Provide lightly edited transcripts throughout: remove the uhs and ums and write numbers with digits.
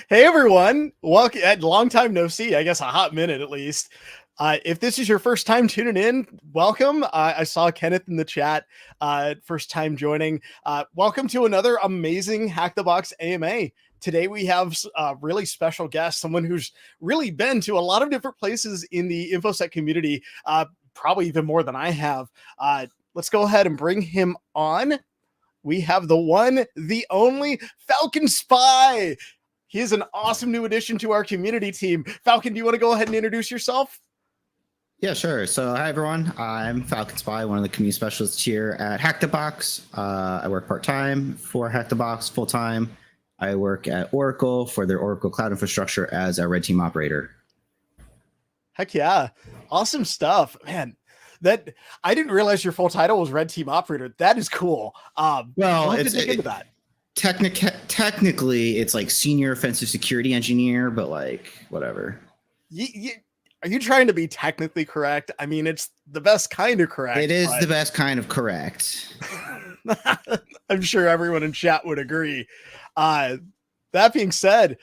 Hey everyone, welcome. Long time no see. I guess a hot minute at least. If this is your first time tuning in, welcome. I saw Kenneth in the chat. First time joining. Welcome to another amazing Hack the Box AMA. Today we have a really special guest, someone who's really been to a lot of different places in the infosec community, probably even more than I have. Let's go ahead and bring him on. We have the one, the only FalconSpy. He is an awesome new addition to our community team. Falcon, do you want to go ahead and introduce yourself? Yeah, sure. So hi, everyone. I'm FalconSpy, one of the community specialists here at Hack the Box. I work part-time for Hack the Box, full-time. I work at Oracle for their Oracle Cloud Infrastructure as a red team operator. Heck yeah. Awesome stuff, man. That I didn't realize your full title was red team operator. That is cool. Well, it's into that. Technically, it's like senior offensive security engineer, but like whatever. Are you trying to be technically correct? I mean, it's the best kind of correct. It is the best kind of correct. I'm sure everyone in chat would agree. That being said,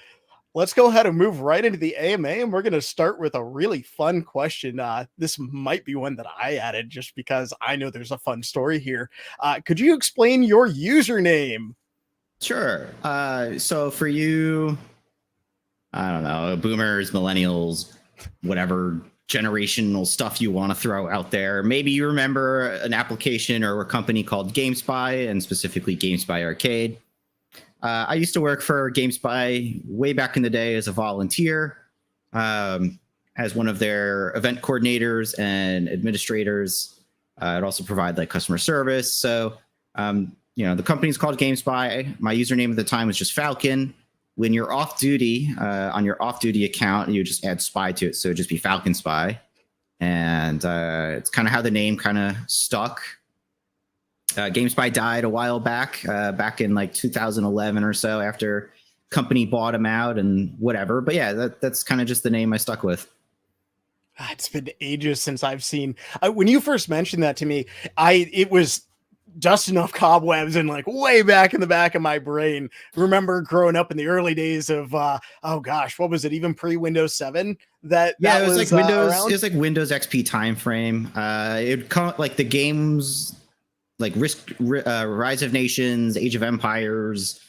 let's go ahead and move right into the AMA, and we're going to start with a really fun question. This might be one that I added just because I know there's a fun story here. Could you explain your username? Sure. So for you, I don't know, boomers, millennials, whatever generational stuff you want to throw out there. Maybe you remember an application or a company called GameSpy, and specifically GameSpy Arcade. I used to work for GameSpy way back in the day as a volunteer, as one of their event coordinators and administrators. I'd also provide like customer service. So, you know, the company's called GameSpy. My username at the time was just Falcon. When you're off duty, on your off-duty account, you just add spy to it. So it'd just be FalconSpy. And it's kind of how the name kind of stuck. GameSpy died a while back, back in like 2011 or so, after company bought him out and whatever. But yeah, that's kind of just the name I stuck with. It's been ages since I've seen. When you first mentioned that to me, it was just enough cobwebs and like way back in the back of my brain. Remember growing up in the early days of oh gosh, what was it? Even pre-Windows 7. It was like Windows. It was like Windows XP time frame. It'd come like the games like Rise of Nations, Age of Empires.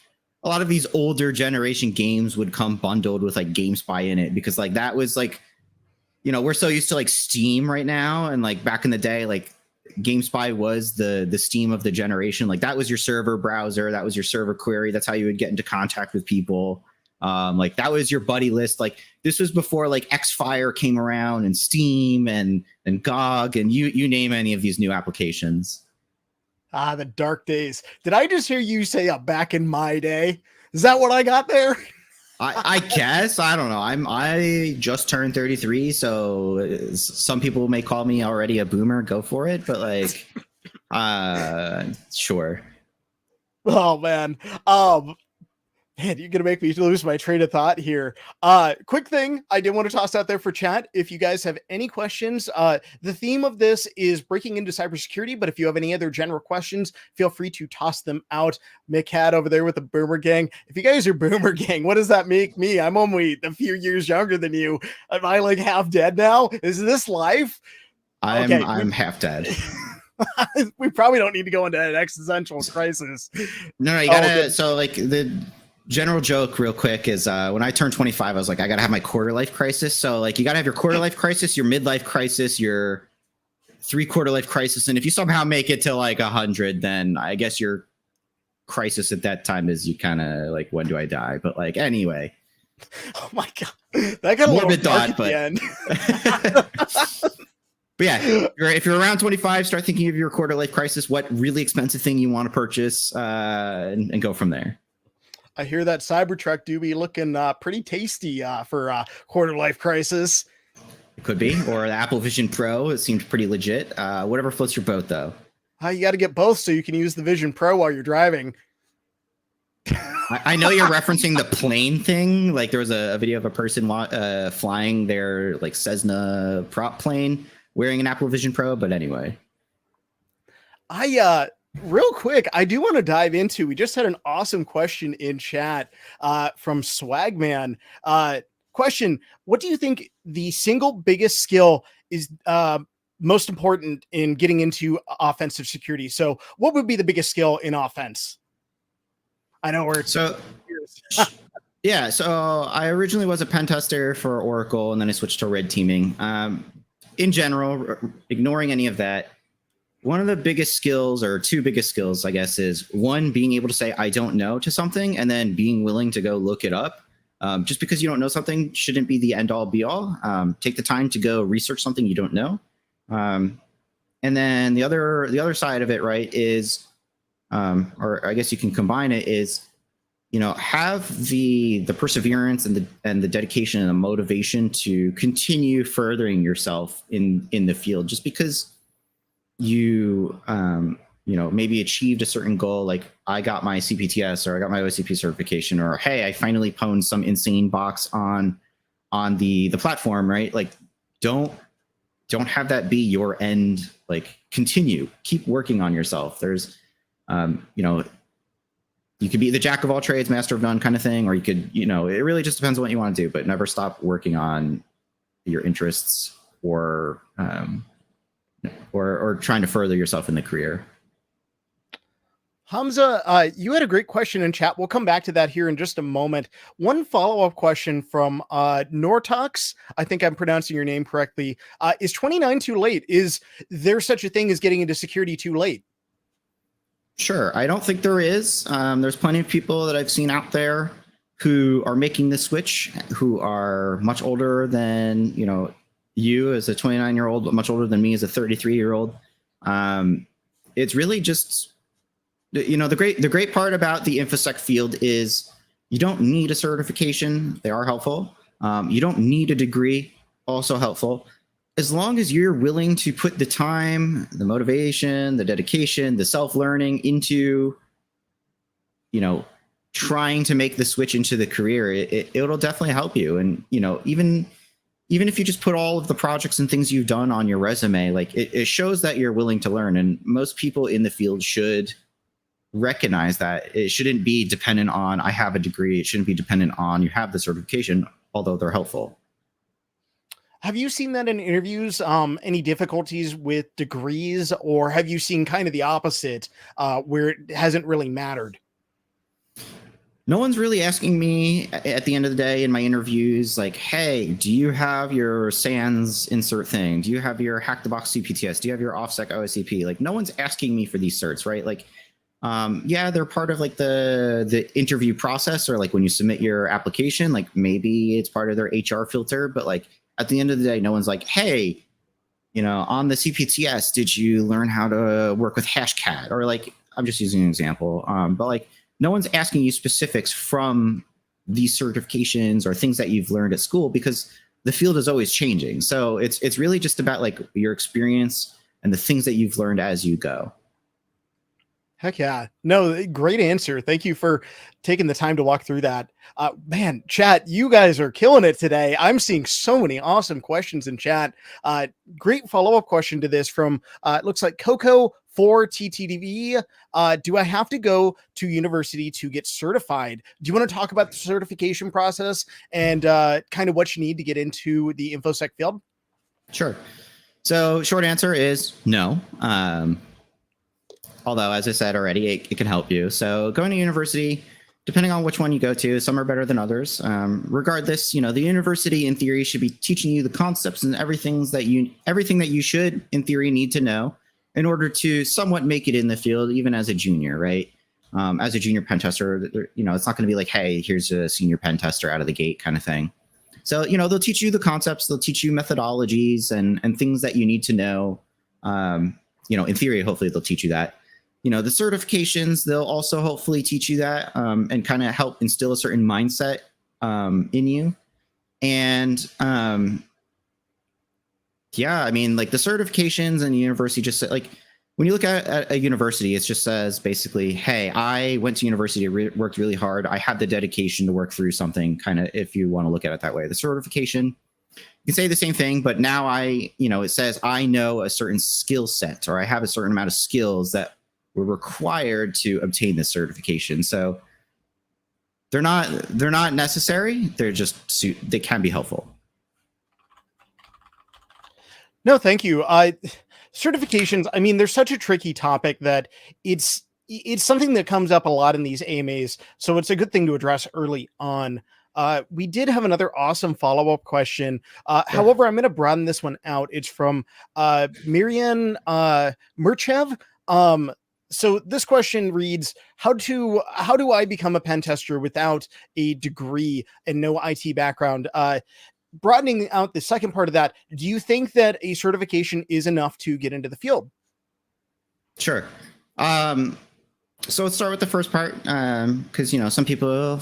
A lot of these older generation games would come bundled with like GameSpy in it, because like that was like, you know, we're so used to like Steam right now, and like back in the day, like GameSpy was the Steam of the generation. Like that was your server browser, that was your server query, that's how you would get into contact with people. Like that was your buddy list. Like this was before like Xfire came around and Steam and GOG and you name any of these new applications. The dark days. Did I just hear you say back in my day? Is that what I got there? I guess. I don't know. I just turned 33, so some people may call me already a boomer. Go for it. But like, sure. Oh man. Man, you're gonna make me lose my train of thought here. Quick thing I did want to toss out there for chat. If you guys have any questions, the theme of this is breaking into cybersecurity, but if you have any other general questions, feel free to toss them out. Mick had over there with the boomer gang. If you guys are boomer gang, what does that make me? I'm only a few years younger than you. Am I like half dead now? Is this life? I'm half dead. We probably don't need to go into an existential crisis. No, you gotta. So like the general joke real quick is when I turned 25, I was like, I gotta have my quarter life crisis. So like you gotta have your quarter life crisis, your midlife crisis, your 3/4 life crisis. And if you somehow make it to like 100, then I guess your crisis at that time is you kind of like, when do I die? But like, anyway. Oh my God. That got a little dark at the end. But yeah, if you're around 25, start thinking of your quarter life crisis, what really expensive thing you want to purchase, and go from there. I hear that Cybertruck do be looking pretty tasty for quarter life crisis. It could be, or the Apple Vision Pro. It seemed pretty legit. Whatever floats your boat, though. You got to get both so you can use the Vision Pro while you're driving. I know you're referencing the plane thing. Like there was a video of a person flying their like Cessna prop plane wearing an Apple Vision Pro. But anyway, real quick, I do want to dive into, we just had an awesome question in chat from Swagman. Question, what do you think the single biggest skill is most important in getting into offensive security? So what would be the biggest skill in offense? I know we're so yeah. So I originally was a pen tester for Oracle, and then I switched to red teaming. In general, ignoring any of that, one of the biggest skills, or two biggest skills, I guess, is one, being able to say I don't know to something, and then being willing to go look it up. Just because you don't know something shouldn't be the end all be all. Take the time to go research something you don't know. And then the other side of it, right, is, or I guess you can combine it, is, you know, have the perseverance and the dedication and the motivation to continue furthering yourself in the field. Just because you know, maybe achieved a certain goal, like I got my CPTS or I got my OCP certification, or hey, I finally pwned some insane box on the platform, right? Like don't have that be your end. Like keep working on yourself. There's you know, you could be the jack of all trades, master of none kind of thing, or you could, you know, it really just depends on what you want to do, but never stop working on your interests or trying to further yourself in the career. Hamza, you had a great question in chat. We'll come back to that here in just a moment. One follow-up question from Nortux. I think I'm pronouncing your name correctly. Is 29 too late? Is there such a thing as getting into security too late? Sure. I don't think there is. There's plenty of people that I've seen out there who are making the switch, who are much older than, you know, you as a 29-year-old, but much older than me as a 33-year-old. It's really just, you know, the great part about the infosec field is you don't need a certification. They are helpful. You don't need a degree, also helpful. As long as you're willing to put the time, the motivation, the dedication, the self-learning into, you know, trying to make the switch into the career, it'll definitely help you. And, you know, even if you just put all of the projects and things you've done on your resume, like it shows that you're willing to learn. And most people in the field should recognize that. It shouldn't be dependent on, I have a degree. It shouldn't be dependent on, you have the certification, although they're helpful. Have you seen that in interviews? Any difficulties with degrees, or have you seen kind of the opposite, where it hasn't really mattered? No one's really asking me at the end of the day in my interviews, like, hey, do you have your SANS insert thing? Do you have your hack the box CPTS? Do you have your OffSec OSCP? Like, no one's asking me for these certs, right? Like, yeah, they're part of like the interview process, or like when you submit your application, like maybe it's part of their HR filter, but like at the end of the day, no one's like, hey, you know, on the CPTS, did you learn how to work with Hashcat? Or like, I'm just using an example, but like, no one's asking you specifics from these certifications or things that you've learned at school, because the field is always changing. So it's really just about like your experience and the things that you've learned as you go. Heck yeah. No, great answer. Thank you for taking the time to walk through that. Man, chat, you guys are killing it today. I'm seeing so many awesome questions in chat. Great follow-up question to this from, it looks like Coco for TTDV. Do I have to go to university to get certified? Do you want to talk about the certification process and kind of what you need to get into the infosec field? Sure. So short answer is no. Although, as I said already, it can help you. So going to university, depending on which one you go to, some are better than others. Regardless, the university in theory should be teaching you the concepts and everything that you should in theory need to know in order to somewhat make it in the field, even as a junior, right? As a junior pen tester, it's not going to be like, hey, here's a senior pen tester out of the gate kind of thing. So, they'll teach you the concepts, they'll teach you methodologies and things that you need to know. In theory, hopefully they'll teach you that. The certifications, they'll also hopefully teach you that and kind of help instill a certain mindset in you. And like the certifications and the university just like when you look at a university, it just says basically, hey, I went to university, worked really hard. I had the dedication to work through something, kind of, if you want to look at it that way. The certification, you can say the same thing, but now it says I know a certain skill set, or I have a certain amount of skills that were required to obtain this certification. So they're not necessary. They can be helpful. No, thank you. Certifications, I mean, they're such a tricky topic that it's something that comes up a lot in these AMAs. So it's a good thing to address early on. We did have another awesome follow-up question. However, I'm going to broaden this one out. It's from Miriam Murchev. So this question reads, how do I become a pen tester without a degree and no IT background? Broadening out the second part of that, do you think that a certification is enough to get into the field? Sure. So let's start with the first part, because some people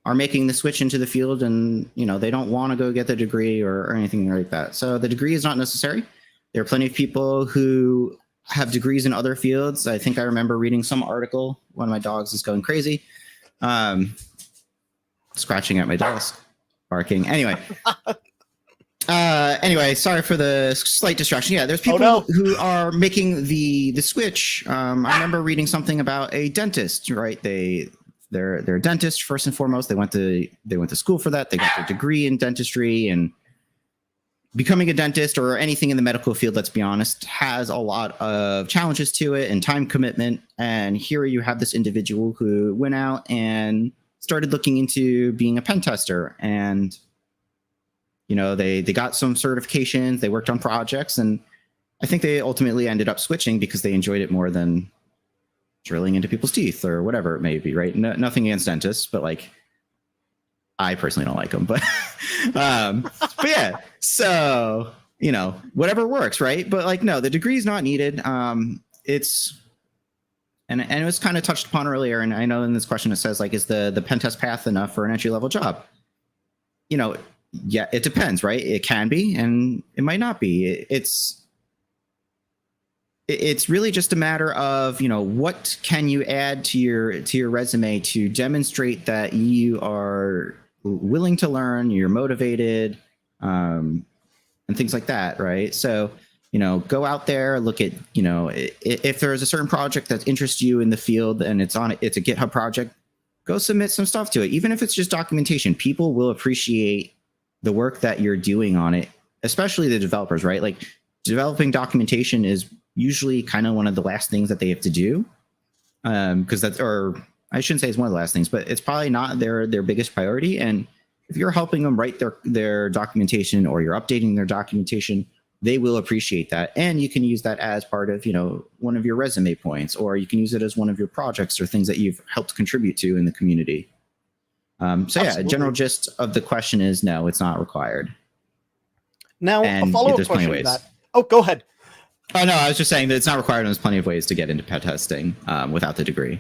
are making the switch into the field and they don't want to go get the degree or anything like that. So the degree is not necessary. There are plenty of people who have degrees in other fields. I think I remember reading some article. One of my dogs is going crazy, scratching at my desk, barking. Anyway, sorry for the slight distraction. Yeah, there's people who are making the switch. I remember reading something about a dentist, right? They're a dentist first and foremost. They went to school for that. They got their degree in dentistry, and becoming a dentist or anything in the medical field, let's be honest, has a lot of challenges to it and time commitment. And here you have this individual who went out and started looking into being a pen tester, and they got some certifications, they worked on projects, and I think they ultimately ended up switching because they enjoyed it more than drilling into people's teeth or whatever it may be, right? Nothing against dentists, but like, I personally don't like them, but yeah, so whatever works, right? But like, no, the degree is not needed. And it was kind of touched upon earlier, and I know in this question it says like, is the pen test path enough for an entry level job? Yeah, it depends, right? It can be, and it might not be. It's really just a matter of what can you add to your resume to demonstrate that you are willing to learn, you're motivated, and things like that, right? So go out there, look at if there's a certain project that interests you in the field and it's a GitHub project, go submit some stuff to it, even if it's just documentation. People will appreciate the work that you're doing on it, especially the developers, right? Like, developing documentation is usually kind of one of the last things that they have to do, because or I shouldn't say it's one of the last things, but it's probably not their biggest priority. And if you're helping them write their documentation, or you're updating their documentation, they will appreciate that. And you can use that as part of one of your resume points, or you can use it as one of your projects or things that you've helped contribute to in the community. So yeah, a general gist of the question is no, it's not required. Now, a follow-up question to that. Oh, go ahead. Oh, no, I was just saying that it's not required, and there's plenty of ways to get into pen testing without the degree.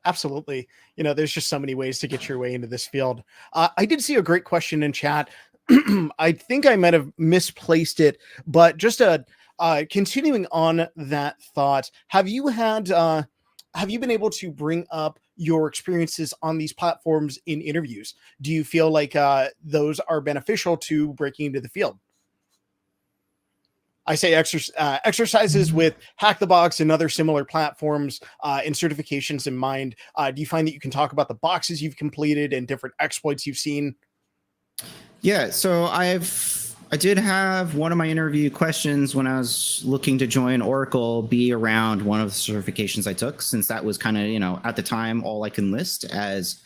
Absolutely. There's just so many ways to get your way into this field. I did see a great question in chat. I think I might have misplaced it, but just continuing on that thought, have you had have you been able to bring up your experiences on these platforms in interviews? Do you feel like those are beneficial to breaking into the field? I say exercises with Hack the Box and other similar platforms and certifications in mind. Do you find that you can talk about the boxes you've completed and different exploits you've seen? Yeah, so I did have one of my interview questions when I was looking to join Oracle be around one of the certifications I took, since that was kind of, at the time, all I can list as,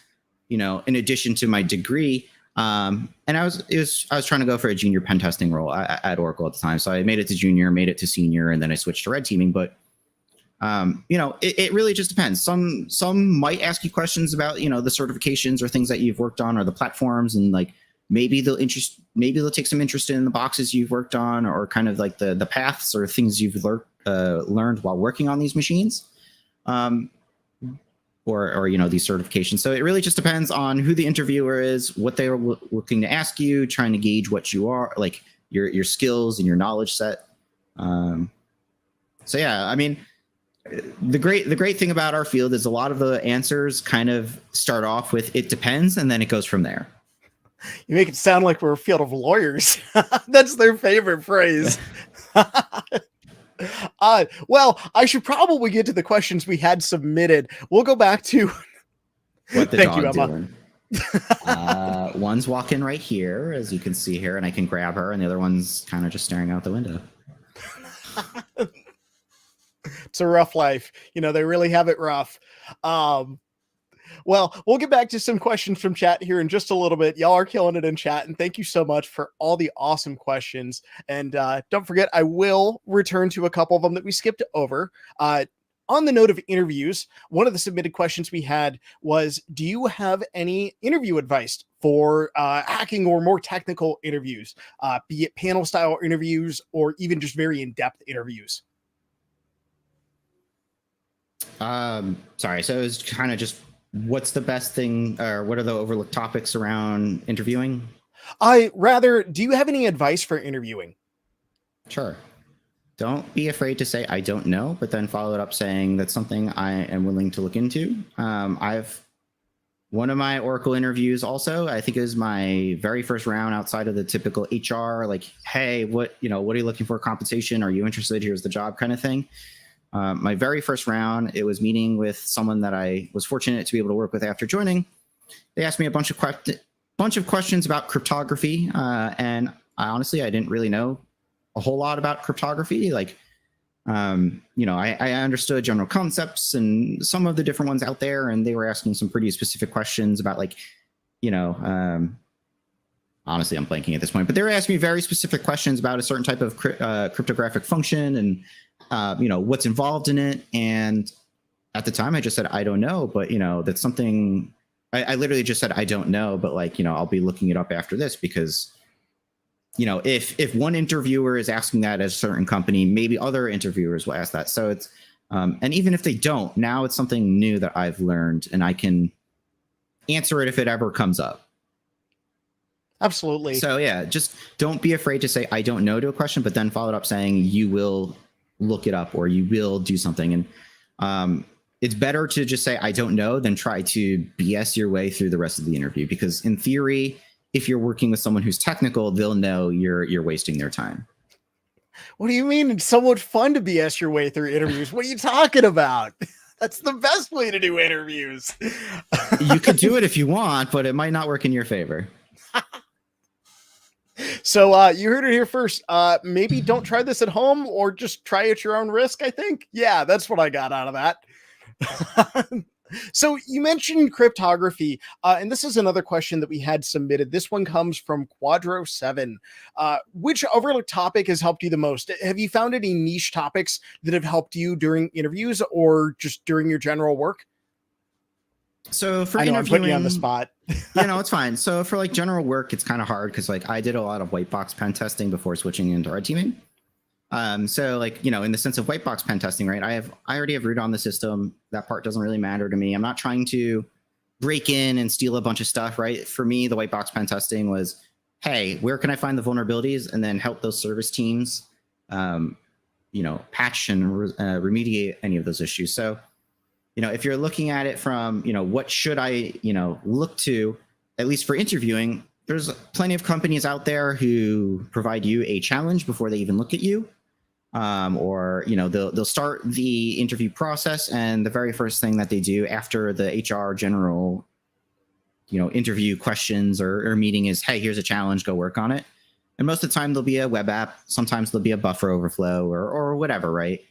in addition to my degree. And I was trying to go for a junior pen testing role at Oracle at the time. So I made it to junior, made it to senior, and then I switched to red teaming. But, it really just depends. Some might ask you questions about, the certifications or things that you've worked on or the platforms, and like, maybe they'll take some interest in the boxes you've worked on, or kind of like the paths or things you've learned while working on these machines, or these certifications. So it really just depends on who the interviewer is, what they're looking to ask you, trying to gauge what you are, like your skills and your knowledge set. So yeah, I mean, the great thing about our field is a lot of the answers kind of start off with "it depends," and then it goes from there. You make it sound like we're a field of lawyers. That's their favorite phrase. Well, I should probably get to the questions we had submitted. We'll go back to what the Thank dog you, Emma. Doing. One's walking right here, as you can see here, and I can grab her, and the other one's kind of just staring out the window. It's a rough life. They really have it rough. Well, we'll get back to some questions from chat here in just a little bit. Y'all are killing it in chat, and thank you so much for all the awesome questions. And don't forget, I will return to a couple of them that we skipped over. On the note of interviews, one of the submitted questions we had was, do you have any interview advice for hacking or more technical interviews, be it panel style interviews or even just very in-depth interviews? Sorry, so it was kind of just, what's the best thing, or what are the overlooked topics around interviewing? Do you have any advice for interviewing? Sure. Don't be afraid to say, I don't know, but then follow it up saying that's something I am willing to look into. One of my Oracle interviews also, I think it was my very first round outside of the typical HR, like, hey, what are you looking for compensation? Are you interested? Here's the job kind of thing. My very first round, it was meeting with someone that I was fortunate to be able to work with after joining. They asked me a bunch of questions about cryptography, and honestly, I didn't really know a whole lot about cryptography. Like, I understood general concepts and some of the different ones out there, and they were asking some pretty specific questions about, like, honestly, I'm blanking at this point, but they were asking me very specific questions about a certain type of cryptographic function and what's involved in it. And at the time I just said, I don't know, but that's something I literally just said, I don't know, but I'll be looking it up after this, because if one interviewer is asking that at a certain company, maybe other interviewers will ask that. So it's and even if they don't, now it's something new that I've learned, and I can answer it if it ever comes up. Absolutely. So yeah, just don't be afraid to say, I don't know, to a question, but then follow it up saying you will look it up or you will do something. And it's better to just say, I don't know, than try to BS your way through the rest of the interview. Because in theory, if you're working with someone who's technical, they'll know you're wasting their time. What do you mean? It's so much fun to BS your way through interviews. What are you talking about? That's the best way to do interviews. You could do it if you want, but it might not work in your favor. So you heard it here first. Maybe don't try this at home, or just try at your own risk, I think. Yeah, that's what I got out of that. So you mentioned cryptography, and this is another question that we had submitted. This one comes from Quadro7. Which overlooked topic has helped you the most? Have you found any niche topics that have helped you during interviews or just during your general work? So for interviewing, I'm putting you on the spot. It's fine. So for like general work, it's kind of hard because I did a lot of white box pen testing before switching into red teaming. So in the sense of white box pen testing, right? I already have root on the system. That part doesn't really matter to me. I'm not trying to break in and steal a bunch of stuff, right? For me, the white box pen testing was, hey, where can I find the vulnerabilities, and then help those service teams, patch and remediate any of those issues. So if you're looking at it from, what should I, look to, at least for interviewing, there's plenty of companies out there who provide you a challenge before they even look at you. Or, they'll start the interview process, and the very first thing that they do after the HR general, interview questions or meeting is, hey, here's a challenge, go work on it. And most of the time there'll be a web app. Sometimes there'll be a buffer overflow or whatever, right?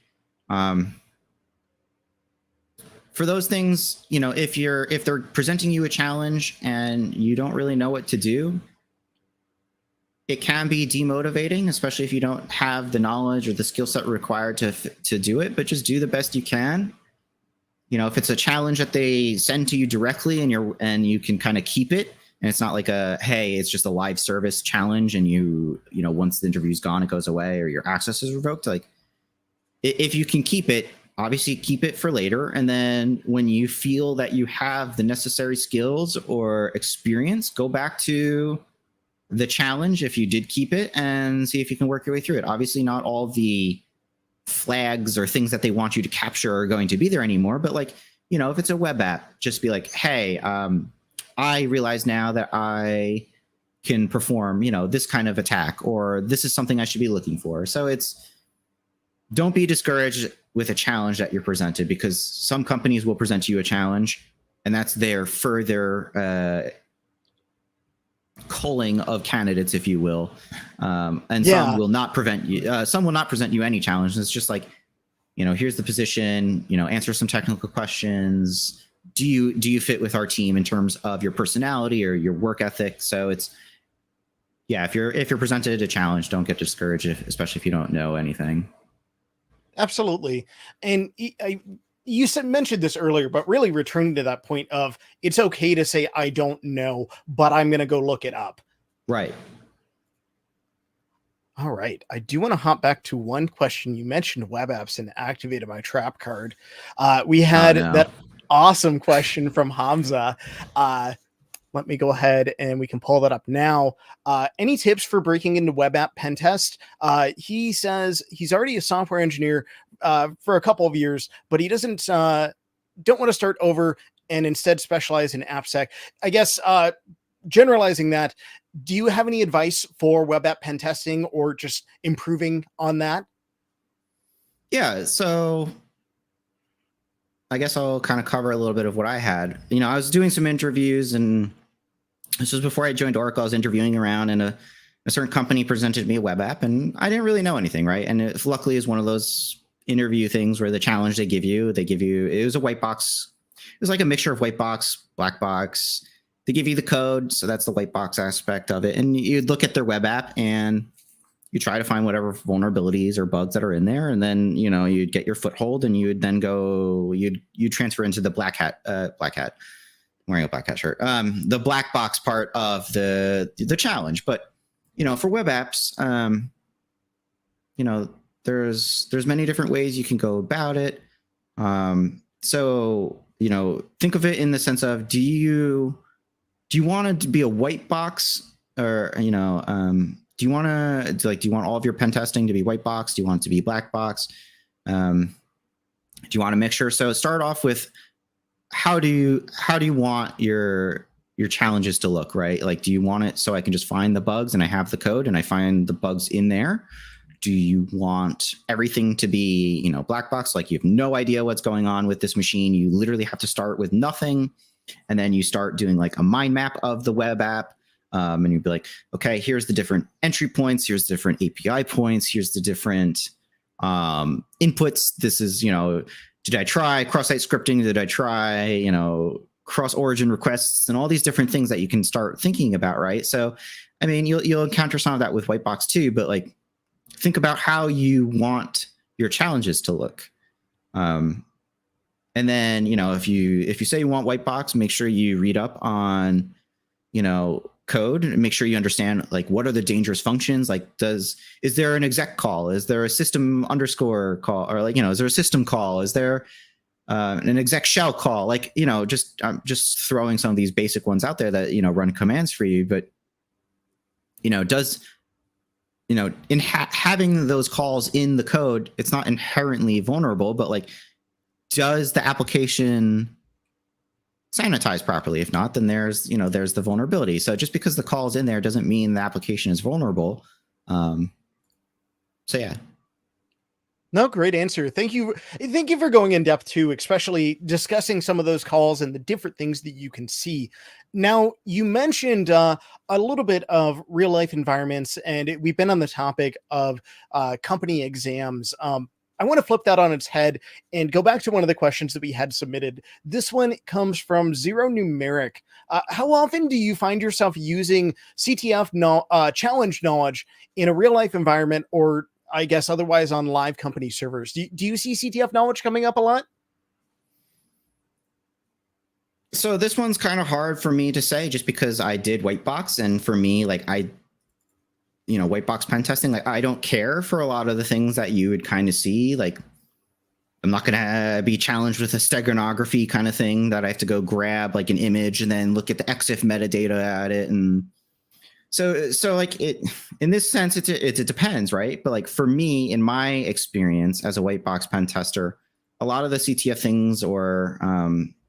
For those things, if they're presenting you a challenge and you don't really know what to do, it can be demotivating, especially if you don't have the knowledge or the skill set required to do it, but just do the best you can. If it's a challenge that they send to you directly and you can kind of keep it, and it's not like hey, it's just a live service challenge and once the interview's gone, it goes away or your access is revoked. Like, if you can keep it, obviously keep it for later. And then when you feel that you have the necessary skills or experience, go back to the challenge if you did keep it and see if you can work your way through it. Obviously not all the flags or things that they want you to capture are going to be there anymore, but if it's a web app, just be like, hey, I realize now that I can perform, this kind of attack, or this is something I should be looking for. So don't be discouraged with a challenge that you're presented, because some companies will present you a challenge and that's their further culling of candidates, if you will. And some will not present you any challenge. It's just like, here's the position, answer some technical questions. Do you fit with our team in terms of your personality or your work ethic? So if you're presented a challenge, don't get discouraged, especially if you don't know anything. Absolutely. And you mentioned this earlier, but really returning to that point of, it's okay to say, I don't know, but I'm going to go look it up. Right. All right. I do want to hop back to one question. You mentioned web apps and activated my trap card. We had that awesome question from Hamza. Let me go ahead and we can pull that up now. Any tips for breaking into web app pen test? He says he's already a software engineer for a couple of years, but he don't want to start over and instead specialize in AppSec. I guess generalizing that, do you have any advice for web app pen testing or just improving on that? Yeah, so I guess I'll kind of cover a little bit of what I had. I was doing some interviews, and this was before I joined Oracle. I was interviewing around, and a certain company presented me a web app, and I didn't really know anything, right? And it luckily is one of those interview things where the challenge they give you, it was a white box. It was like a mixture of white box, black box. They give you the code, so that's the white box aspect of it. And you'd look at their web app and you try to find whatever vulnerabilities or bugs that are in there, and then you'd get your foothold, and you would then go, you'd transfer into the black hat, wearing a black hat shirt, the black box part of the challenge. But for web apps, there's many different ways you can go about it. So think of it in the sense of, do you want it to be a white box, or do you want all of your pen testing to be white box? Do you want it to be black box? Do you want a mixture? So start off with, how do you want your challenges to look, right? Like, do you want it so I can just find the bugs and I have the code and I find the bugs in there? Do you want everything to be, black box? Like, you have no idea what's going on with this machine. You literally have to start with nothing. And then you start doing like a mind map of the web app. And you'd be like, okay, here's the different entry points. Here's the different API points. Here's the different inputs. This is, did I try cross-site scripting? Did I try, cross-origin requests, and all these different things that you can start thinking about, right? So, I mean, you'll encounter some of that with Whitebox too, but like, think about how you want your challenges to look. And then, if you say you want Whitebox, make sure you read up on, code, and make sure you understand, like, what are the dangerous functions? Like, is there an exec call? Is there a system underscore call? Or like, is there a system call? Is there an exec shell call? Like, I'm just throwing some of these basic ones out there that, run commands for you. But, having those calls in the code, it's not inherently vulnerable, but like, does the application sanitize properly? If not, then there's the vulnerability. So just because the call is in there doesn't mean the application is vulnerable. So yeah. No, great answer. Thank you. Thank you for going in depth too, especially discussing some of those calls and the different things that you can see. Now, you mentioned a little bit of real life environments, and we've been on the topic of company exams. I want to flip that on its head and go back to one of the questions that we had submitted. This one comes from Zero Numeric. How often do you find yourself using CTF challenge knowledge in a real life environment, or I guess otherwise on live company servers? Do you see CTF knowledge coming up a lot? So this one's kind of hard for me to say just because I did white box, and for me, like white box pen testing, like I don't care for a lot of the things that you would kind of see. Like I'm not going to be challenged with a steganography kind of thing that I have to go grab like an image and then look at the EXIF metadata at it. And so like it, in this sense, it depends, right? But like for me, in my experience as a white box pen tester, a lot of the CTF things or,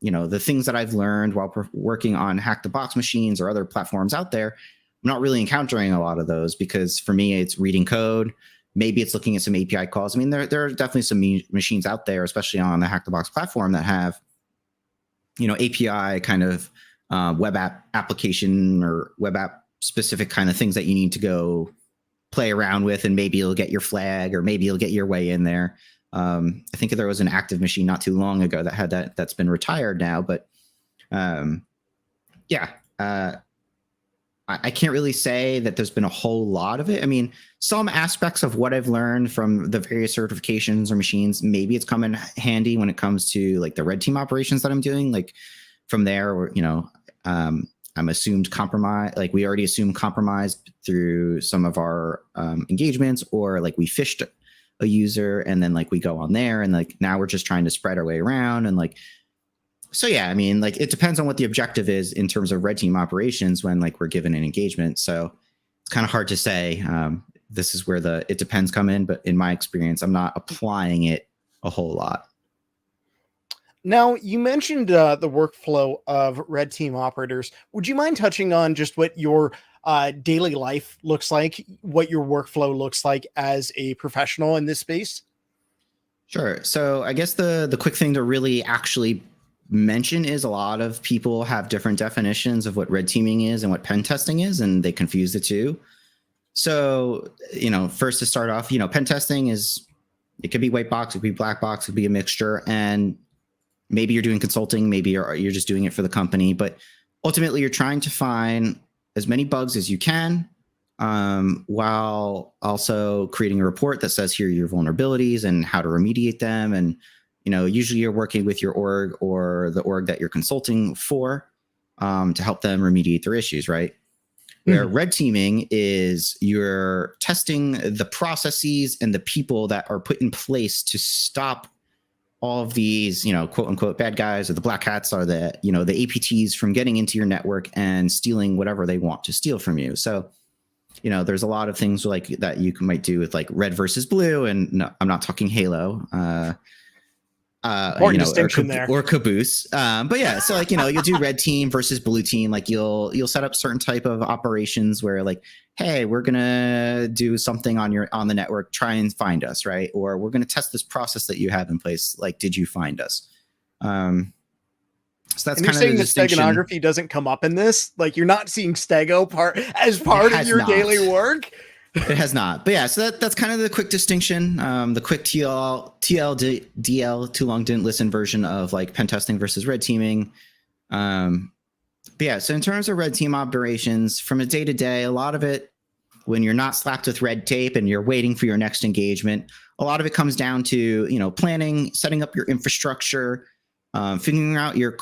the things that I've learned while working on hack the box machines or other platforms out there, I'm not really encountering a lot of those because for me, it's reading code. Maybe it's looking at some API calls. I mean, there are definitely some machines out there, especially on the hack the box platform, that have, API kind of web app application or web app specific kind of things that you need to go play around with, and maybe you'll get your flag or maybe you'll get your way in there. I think there was an active machine not too long ago that had that's been retired now, but I can't really say that there's been a whole lot of it. I mean, some aspects of what I've learned from the various certifications or machines, maybe it's come in handy when it comes to like the red team operations that I'm doing. Like from there, I'm assumed compromise. Like we already assumed compromised through some of our engagements, or like we fished a user and then like we go on there and like now we're just trying to spread our way around and like. So yeah, I mean, like it depends on what the objective is in terms of red team operations when like we're given an engagement. So it's kind of hard to say. This is where the it depends come in, but in my experience, I'm not applying it a whole lot. Now, you mentioned the workflow of red team operators. Would you mind touching on just what your daily life looks like, what your workflow looks like as a professional in this space? Sure. So I guess the quick thing to really actually mention is a lot of people have different definitions of what red teaming is and what pen testing is, and they confuse the two. So, first to start off, pen testing it could be white box, it could be black box, it could be a mixture. And maybe you're doing consulting, maybe you're just doing it for the company, but ultimately you're trying to find as many bugs as you can, while also creating a report that says here are your vulnerabilities and how to remediate them. And usually you're working with your org or the org that you're consulting for, to help them remediate their issues, right? Where red teaming is you're testing the processes and the people that are put in place to stop all of these, quote unquote bad guys, or the black hats, or the APTs from getting into your network and stealing whatever they want to steal from you. So, there's a lot of things like that you might do with like red versus blue, and no, I'm not talking Halo. Distinction there, or caboose. But yeah, so like, you'll do red team versus blue team. Like you'll set up certain type of operations where like, hey, we're going to do something on the network, try and find us, right? Or we're going to test this process that you have in place. Like, did you find us? So that's kind of the distinction. You're saying that steganography doesn't come up in this? Like you're not seeing stego part of your daily work? It has not, but yeah, so that's kind of the quick distinction, the quick DL, too long didn't listen version of like pen testing versus red teaming. But yeah, so in terms of red team operations from a day to day, a lot of it, when you're not slapped with red tape and you're waiting for your next engagement, a lot of it comes down to, planning, setting up your infrastructure, figuring out your,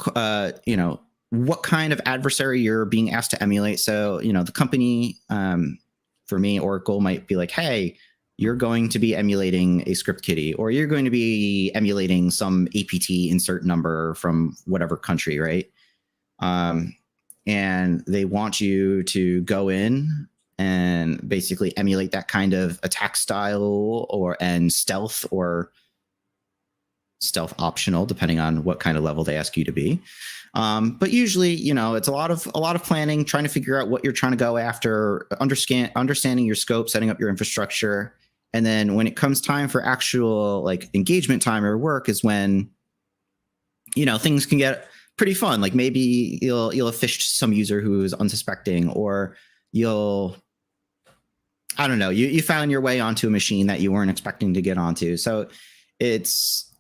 what kind of adversary you're being asked to emulate. So, the company, for me, Oracle might be like, hey, you're going to be emulating a script kiddie, or you're going to be emulating some APT insert number from whatever country, right? And they want you to go in and basically emulate that kind of attack style and stealth or stealth optional, depending on what kind of level they ask you to be. But usually, it's a lot of planning, trying to figure out what you're trying to go after, understanding your scope, setting up your infrastructure. And then when it comes time for actual like engagement time or work is when, things can get pretty fun. Like maybe you'll have fished some user who's unsuspecting, or I don't know, you found your way onto a machine that you weren't expecting to get onto. So it's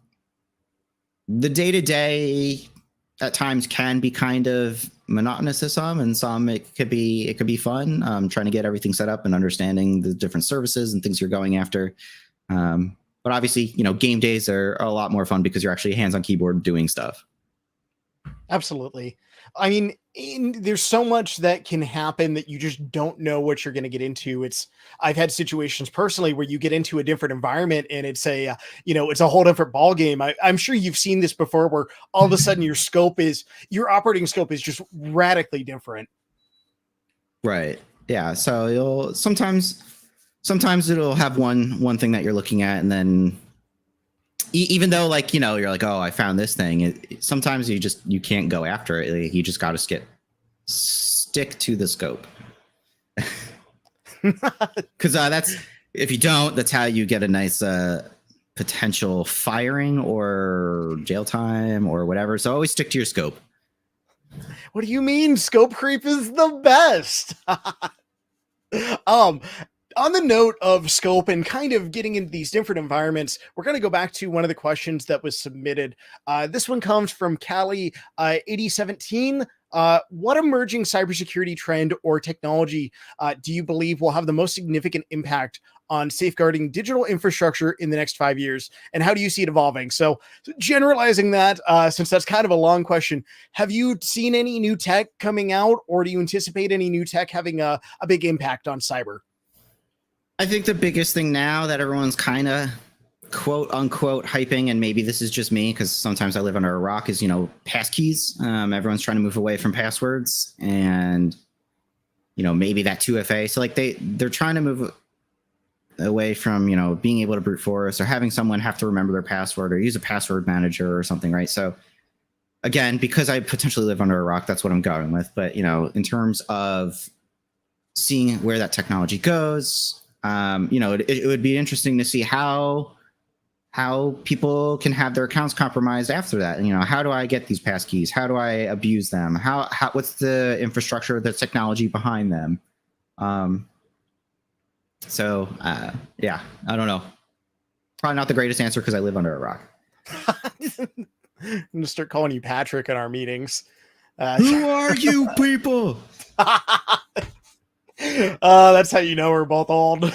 the day-to-day at times can be kind of monotonous to some, and some it could be fun, trying to get everything set up and understanding the different services and things you're going after. But obviously, game days are a lot more fun because you're actually hands on keyboard doing stuff. Absolutely. I mean, there's so much that can happen that you just don't know what you're going to get into. I've had situations personally where you get into a different environment and it's it's a whole different ball game. I'm sure you've seen this before, where all of a sudden your operating scope is just radically different. Right. Yeah. So you'll sometimes it'll have one thing that you're looking at, and then even though you're like, oh, I found this thing. Sometimes you can't go after it. You just got to stick to the scope. Because if you don't, that's how you get a nice potential firing or jail time or whatever. So always stick to your scope. What do you mean? Scope creep is the best. On the note of scope and kind of getting into these different environments, we're going to go back to one of the questions that was submitted. This one comes from Callie 8017. What emerging cybersecurity trend or technology do you believe will have the most significant impact on safeguarding digital infrastructure in the next 5 years? And how do you see it evolving? So generalizing that, since that's kind of a long question, have you seen any new tech coming out, or do you anticipate any new tech having a big impact on cyber? I think the biggest thing now that everyone's kind of quote unquote hyping, and maybe this is just me because sometimes I live under a rock, is passkeys. Everyone's trying to move away from passwords, and maybe that 2FA. So like they're trying to move away from being able to brute force or having someone have to remember their password or use a password manager or something, right? So again, because I potentially live under a rock, that's what I'm going with. But in terms of seeing where that technology goes, it would be interesting to see how people can have their accounts compromised after that. How do I get these passkeys? How do I abuse them? What's the infrastructure, the technology behind them? Yeah, I don't know. Probably not the greatest answer because I live under a rock. I'm going to start calling you Patrick in our meetings. Who are you people? That's how you know we're both old.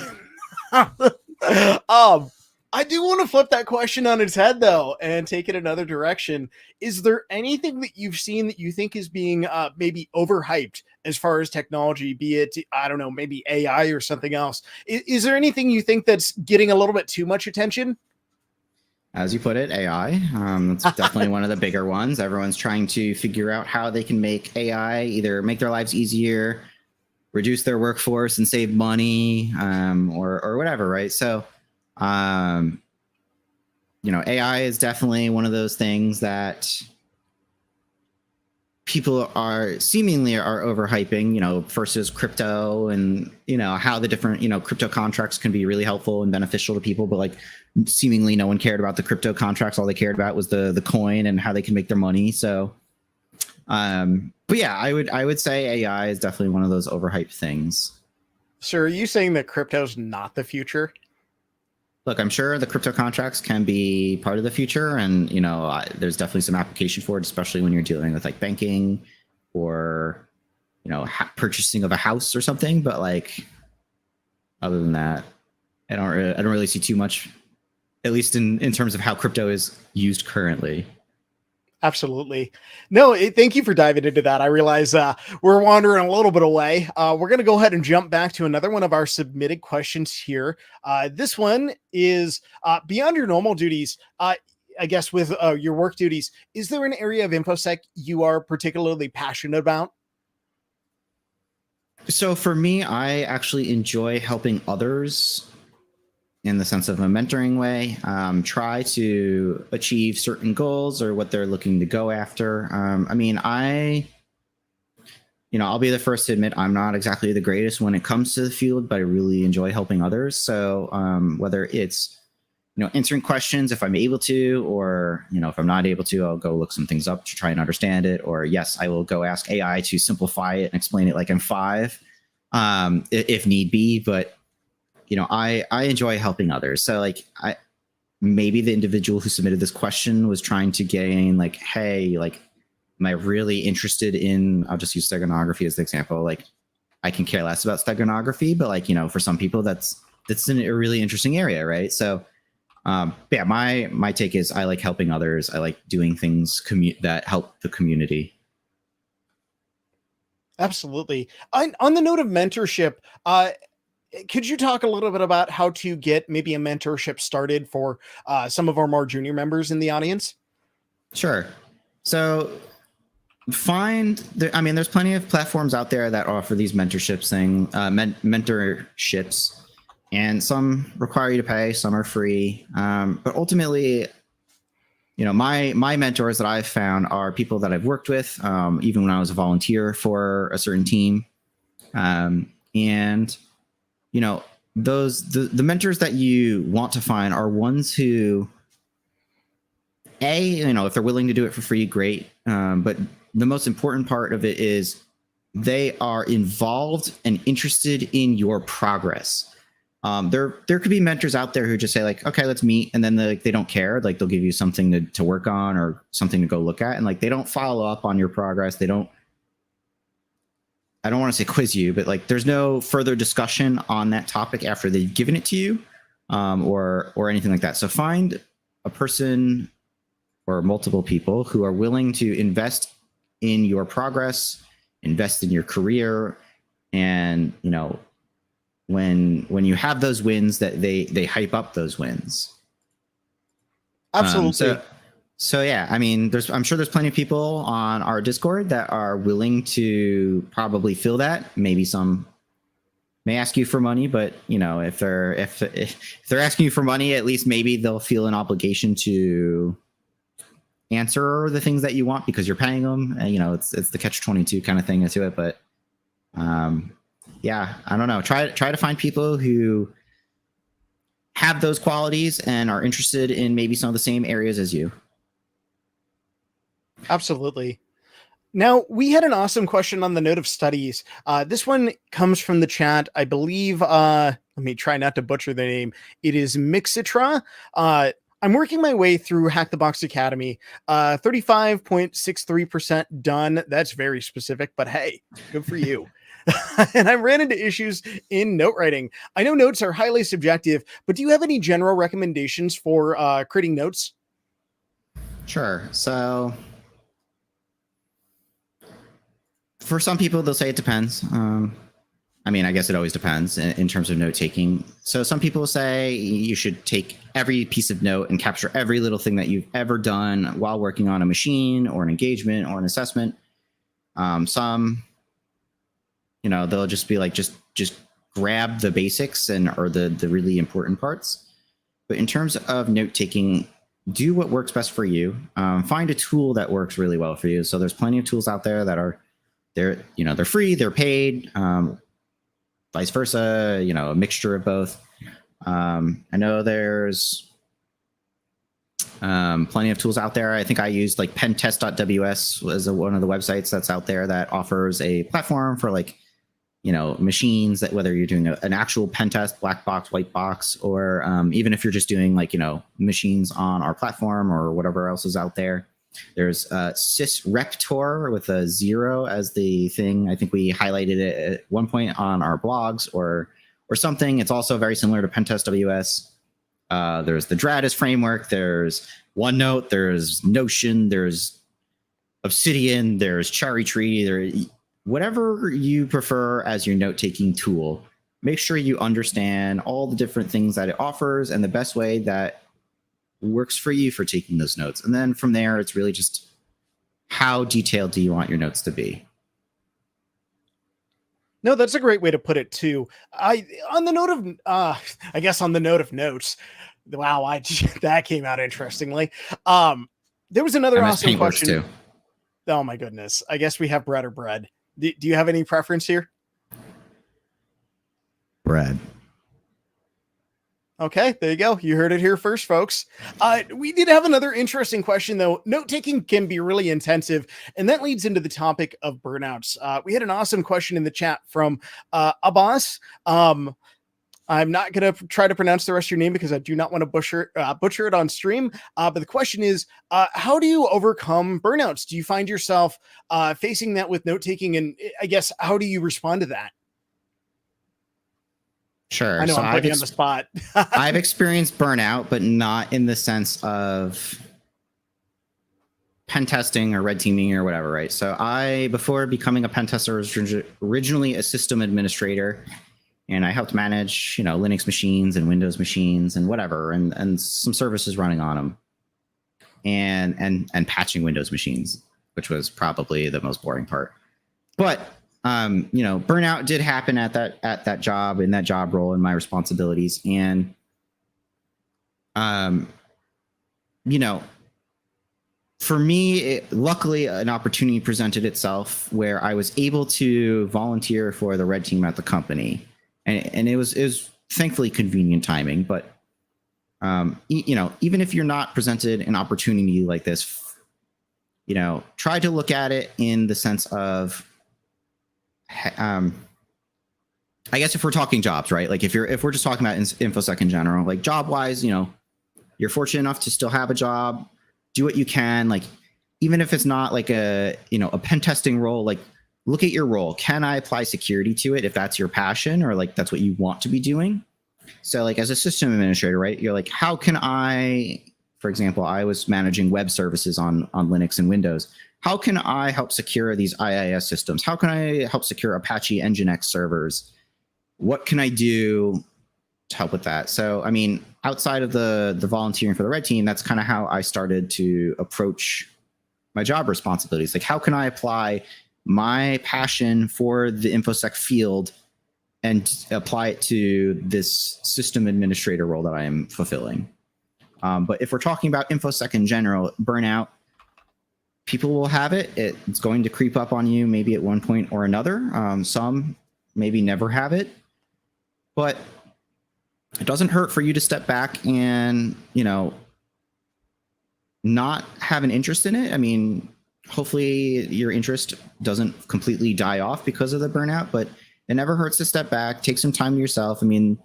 I do want to flip that question on its head, though, and take it another direction. Is there anything that you've seen that you think is being maybe overhyped as far as technology, be it, I don't know, maybe AI or something else? Is there anything you think that's getting a little bit too much attention? As you put it, AI. It's definitely one of the bigger ones. Everyone's trying to figure out how they can make AI either make their lives easier, reduce their workforce and save money, or whatever, right? So, AI is definitely one of those things that people are overhyping. First is crypto, and how the different crypto contracts can be really helpful and beneficial to people, but like seemingly no one cared about the crypto contracts. All they cared about was the coin and how they can make their money. So but yeah, I would say AI is definitely one of those overhyped things. So are you saying that crypto's not the future? Look, I'm sure the crypto contracts can be part of the future, and there's definitely some application for it, especially when you're dealing with like banking or purchasing of a house or something. But like, other than that, I don't really see too much, at least in terms of how crypto is used currently. Absolutely. No, thank you for diving into that. I realize we're wandering a little bit away. We're going to go ahead and jump back to another one of our submitted questions here. This one is beyond your normal duties, I guess with your work duties, is there an area of InfoSec you are particularly passionate about? So for me, I actually enjoy helping others in the sense of a mentoring way, try to achieve certain goals or what they're looking to go after. I mean, I'll be the first to admit I'm not exactly the greatest when it comes to the field, but I really enjoy helping others. So whether it's answering questions if I'm able to, or if I'm not able to, I'll go look some things up to try and understand it. Or yes, I will go ask AI to simplify it and explain it like I'm 5, if need be. But I enjoy helping others. So like maybe the individual who submitted this question was trying to gain like, hey, like, am I really interested in, I'll just use steganography as the example. Like I can care less about steganography, but like, for some people that's a really interesting area. Right. So yeah, my take is I like helping others. I like doing things that help the community. Absolutely. On the note of mentorship, could you talk a little bit about how to get maybe a mentorship started for some of our more junior members in the audience? Sure. So there's plenty of platforms out there that offer these mentorships, and some require you to pay, some are free. But ultimately, my mentors that I've found are people that I've worked with, even when I was a volunteer for a certain team. And the mentors that you want to find are ones who, if they're willing to do it for free, great. But the most important part of it is they are involved and interested in your progress. There could be mentors out there who just say like, okay, let's meet. And then they don't care. Like they'll give you something to work on or something to go look at. And like, they don't follow up on your progress. I don't want to say quiz you, but like there's no further discussion on that topic after they've given it to you, or anything like that. So find a person or multiple people who are willing to invest in your progress, invest in your career. And, when you have those wins, that they hype up those wins. Absolutely. So yeah, I mean, I'm sure there's plenty of people on our Discord that are willing to probably fill that. Maybe some may ask you for money, but if they're asking you for money, at least maybe they'll feel an obligation to answer the things that you want because you're paying them. And, it's the catch-22 kind of thing to it. But yeah, I don't know. Try to find people who have those qualities and are interested in maybe some of the same areas as you. Absolutely. Now, we had an awesome question on the note of studies. This one comes from the chat. I believe, let me try not to butcher the name. It is Mixitra. I'm working my way through Hack the Box Academy. 35.63% done. That's very specific, but hey, good for you. And I ran into issues in note writing. I know notes are highly subjective, but do you have any general recommendations for creating notes? Sure. So for some people, they'll say it depends. I mean, I guess it always depends in terms of note taking. So some people say you should take every piece of note and capture every little thing that you've ever done while working on a machine or an engagement or an assessment. Some, they'll just be like, just grab the basics or the really important parts. But in terms of note taking, do what works best for you. Find a tool that works really well for you. So there's plenty of tools out there that they're free, they're paid. Vice versa, a mixture of both. I know there's plenty of tools out there. I think I used like pentest.ws as one of the websites that's out there that offers a platform for like, machines, that whether you're doing an actual pen test, black box, white box, or even if you're just doing like, machines on our platform or whatever else is out there. There's sysreptor with a 0 as the thing. I think we highlighted it at one point on our blogs or something. It's also very similar to pentest.ws. There's the Dratus framework. There's OneNote. There's Notion. There's Obsidian. There's Cherry Tree. Whatever you prefer as your note-taking tool. Make sure you understand all the different things that it offers and the best way that works for you for taking those notes. And then from there, it's really just how detailed do you want your notes to be? No, that's a great way to put it too. On the note of, I guess on the note of notes, wow, that came out interestingly. There was I another miss awesome paintworks question. too. Oh my goodness. I guess we have bread or bread. Do you have any preference here? Bread. Okay, there you go. You heard it here first, folks. We did have another interesting question, though. Note taking can be really intensive, and that leads into the topic of burnouts. We had an awesome question in the chat from Abbas. I'm not going to try to pronounce the rest of your name because I do not want to butcher it on stream. But the question is, how do you overcome burnouts? Do you find yourself facing that with note taking? And I guess, how do you respond to that? Sure. I know So I'm putting you on the spot. I've experienced burnout, but not in the sense of pen testing or red teaming or whatever, right? So before becoming a pen tester, was originally a system administrator, and I helped manage, Linux machines and Windows machines and whatever, and some services running on them, and patching Windows machines, which was probably the most boring part. But burnout did happen at that job, in that job role, and my responsibilities. And, for me, luckily, an opportunity presented itself where I was able to volunteer for the red team at the company. And it was thankfully convenient timing. But, even if you're not presented an opportunity like this, try to look at it in the sense of, I guess if we're talking jobs, right? Like if we're just talking about infosec in general, like job wise, you're fortunate enough to still have a job, do what you can. Like, even if it's not like a pen testing role, like look at your role. Can I apply security to it if that's your passion or like that's what you want to be doing? So like as a system administrator, right? You're like, how can I, for example, I was managing web services on Linux and Windows. How can I help secure these IIS systems? How can I help secure Apache Nginx servers? What can I do to help with that? So, I mean, outside of the volunteering for the red team, that's kind of how I started to approach my job responsibilities. Like, how can I apply my passion for the infosec field and apply it to this system administrator role that I am fulfilling? But if we're talking about infosec in general, burnout, people will have it. It's going to creep up on you maybe at one point or another. Some maybe never have it. But it doesn't hurt for you to step back and, not have an interest in it. I mean, hopefully your interest doesn't completely die off because of the burnout, but it never hurts to step back, take some time to yourself. I mean,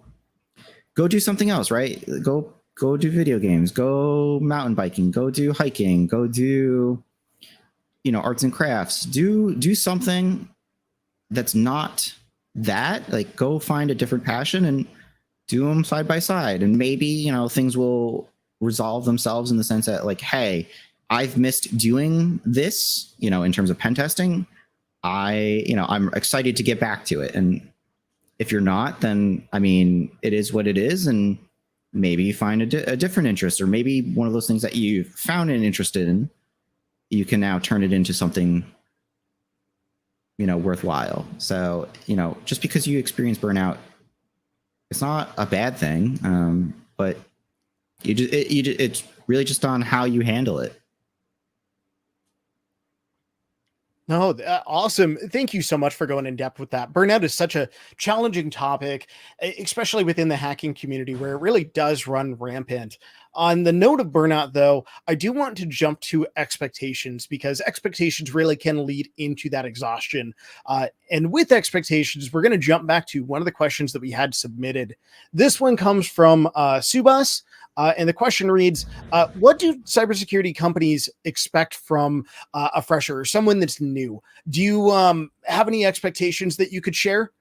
go do something else, right? Go do video games, go mountain biking, go do hiking, go do, arts and crafts. Do something that's not that. Like, go find a different passion and do them side by side. And maybe, things will resolve themselves in the sense that like, hey, I've missed doing this, in terms of pen testing. I'm excited to get back to it. And if you're not, then, I mean, it is what it is. And maybe find a different interest, or maybe one of those things that you found an interest in, you can now turn it into something, worthwhile. So, just because you experience burnout, it's not a bad thing. But it's really just on how you handle it. No, awesome. Thank you so much for going in depth with that. Burnout is such a challenging topic, especially within the hacking community where it really does run rampant. On the note of burnout, though, I do want to jump to expectations because expectations really can lead into that exhaustion. And with expectations, we're going to jump back to one of the questions that we had submitted. This one comes from Subas. And the question reads, what do cybersecurity companies expect from a fresher or someone that's new? Do you have any expectations that you could share?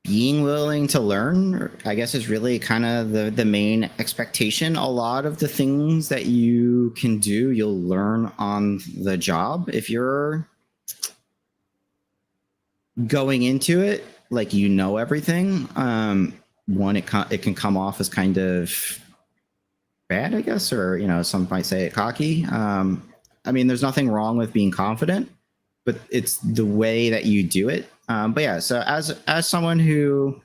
Being willing to learn, I guess, is really kind of the main expectation. A lot of the things that you can do, you'll learn on the job. If you're going into it like everything, one, it can come off as kind of bad, I guess, or some might say it cocky. I mean, there's nothing wrong with being confident, but it's the way that you do it. But yeah, so as someone who,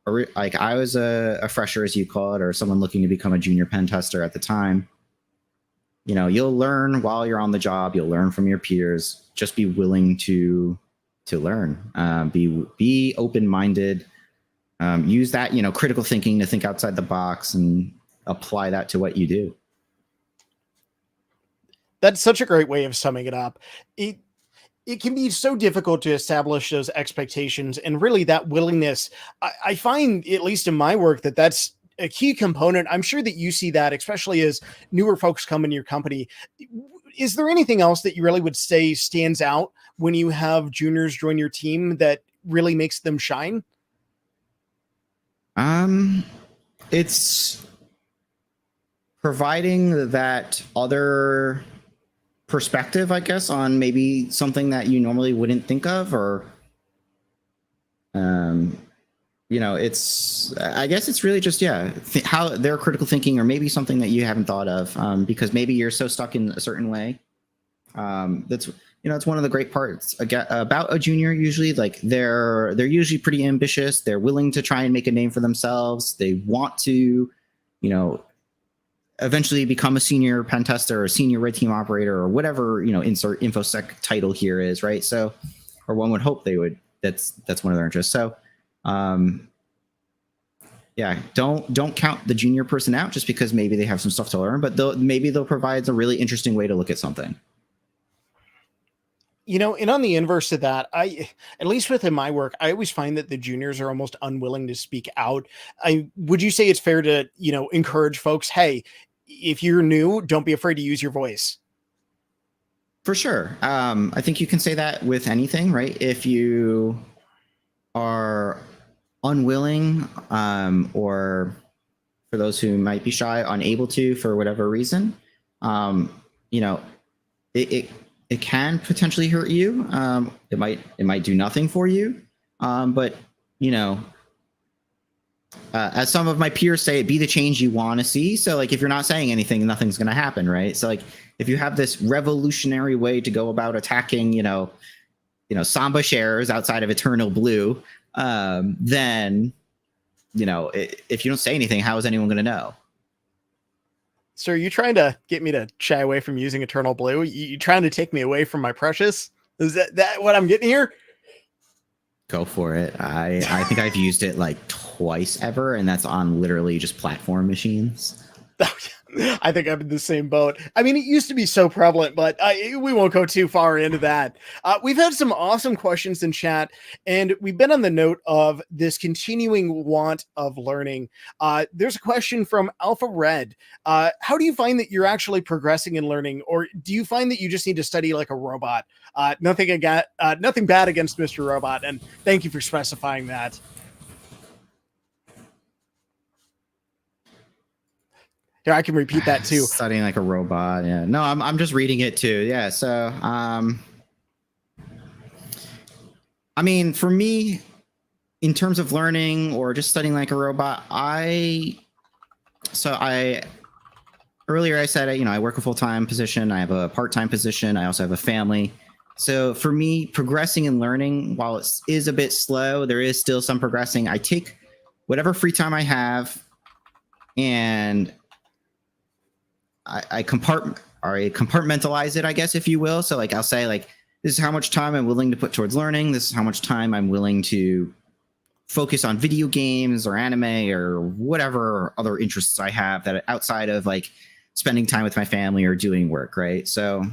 like, I was a fresher, as you call it, or someone looking to become a junior pen tester at the time, you know, you'll learn while you're on the job. You'll learn from your peers. Just be willing to learn. Be open-minded. Use that, you know, critical thinking to think outside the box and apply that to what you do. That's such a great way of summing it up. It can be so difficult to establish those expectations, and really that willingness. I find, at least in my work, that that's a key component. I'm sure that you see that, especially as newer folks come in your company. Is there anything else that you really would say stands out when you have juniors join your team that really makes them shine? It's providing that other perspective, I guess, on maybe something that you normally wouldn't think of, or you know, I guess it's really just, how their critical thinking, or maybe something that you haven't thought of, because maybe you're so stuck in a certain way. That's, you know, it's one of the great parts about a junior. Usually, like, they're usually pretty ambitious. They're willing to try and make a name for themselves. They want to, you know, eventually become a senior pen tester or senior red team operator, or whatever, you know, insert infosec title here is, right? So, or one would hope they would. That's one of their interests. So, yeah, don't count the junior person out just because maybe they have some stuff to learn, but maybe they'll provide a really interesting way to look at something. You know, and on the inverse of that, at least within my work, I always find that the juniors are almost unwilling to speak out. Would you say it's fair to, you know, encourage folks, hey, if you're new, don't be afraid to use your voice? For sure. I think you can say that with anything, right? If you are unwilling, or for those who might be shy, unable to, for whatever reason, you know, it can potentially hurt you. It might do nothing for you. But, you know, as some of my peers say, be the change you want to see. So, like, if you're not saying anything, nothing's going to happen, right? So, like, if you have this revolutionary way to go about attacking, you know, Samba shares outside of Eternal Blue, then, you know, if you don't say anything, how is anyone going to know? So are you trying to get me to shy away from using Eternal Blue? You trying to take me away from my precious? Is that what I'm getting here? Go for it. I think I've used it like twice ever, and that's on literally just platform machines. I think I'm in the same boat. I mean, it used to be so prevalent, but we won't go too far into that. We've had some awesome questions in chat, and we've been on the note of this continuing want of learning. There's a question from Alpha Red. How do you find that you're actually progressing in learning, or do you find that you just need to study like a robot? Nothing bad against Mr. Robot, and thank you for specifying that. Here, I can repeat that too. Studying like a robot. Yeah. No, I'm just reading it too. Yeah. So, I mean, for me, in terms of learning or just studying like a robot, earlier I said, you know, I work a full-time position. I have a part-time position. I also have a family. So for me, progressing and learning, while it is a bit slow, there is still some progressing. I take whatever free time I have, and I compartmentalize it, I guess, if you will. So, like, I'll say, like, this is how much time I'm willing to put towards learning. This is how much time I'm willing to focus on video games or anime or whatever other interests I have that are outside of, like, spending time with my family or doing work, right? So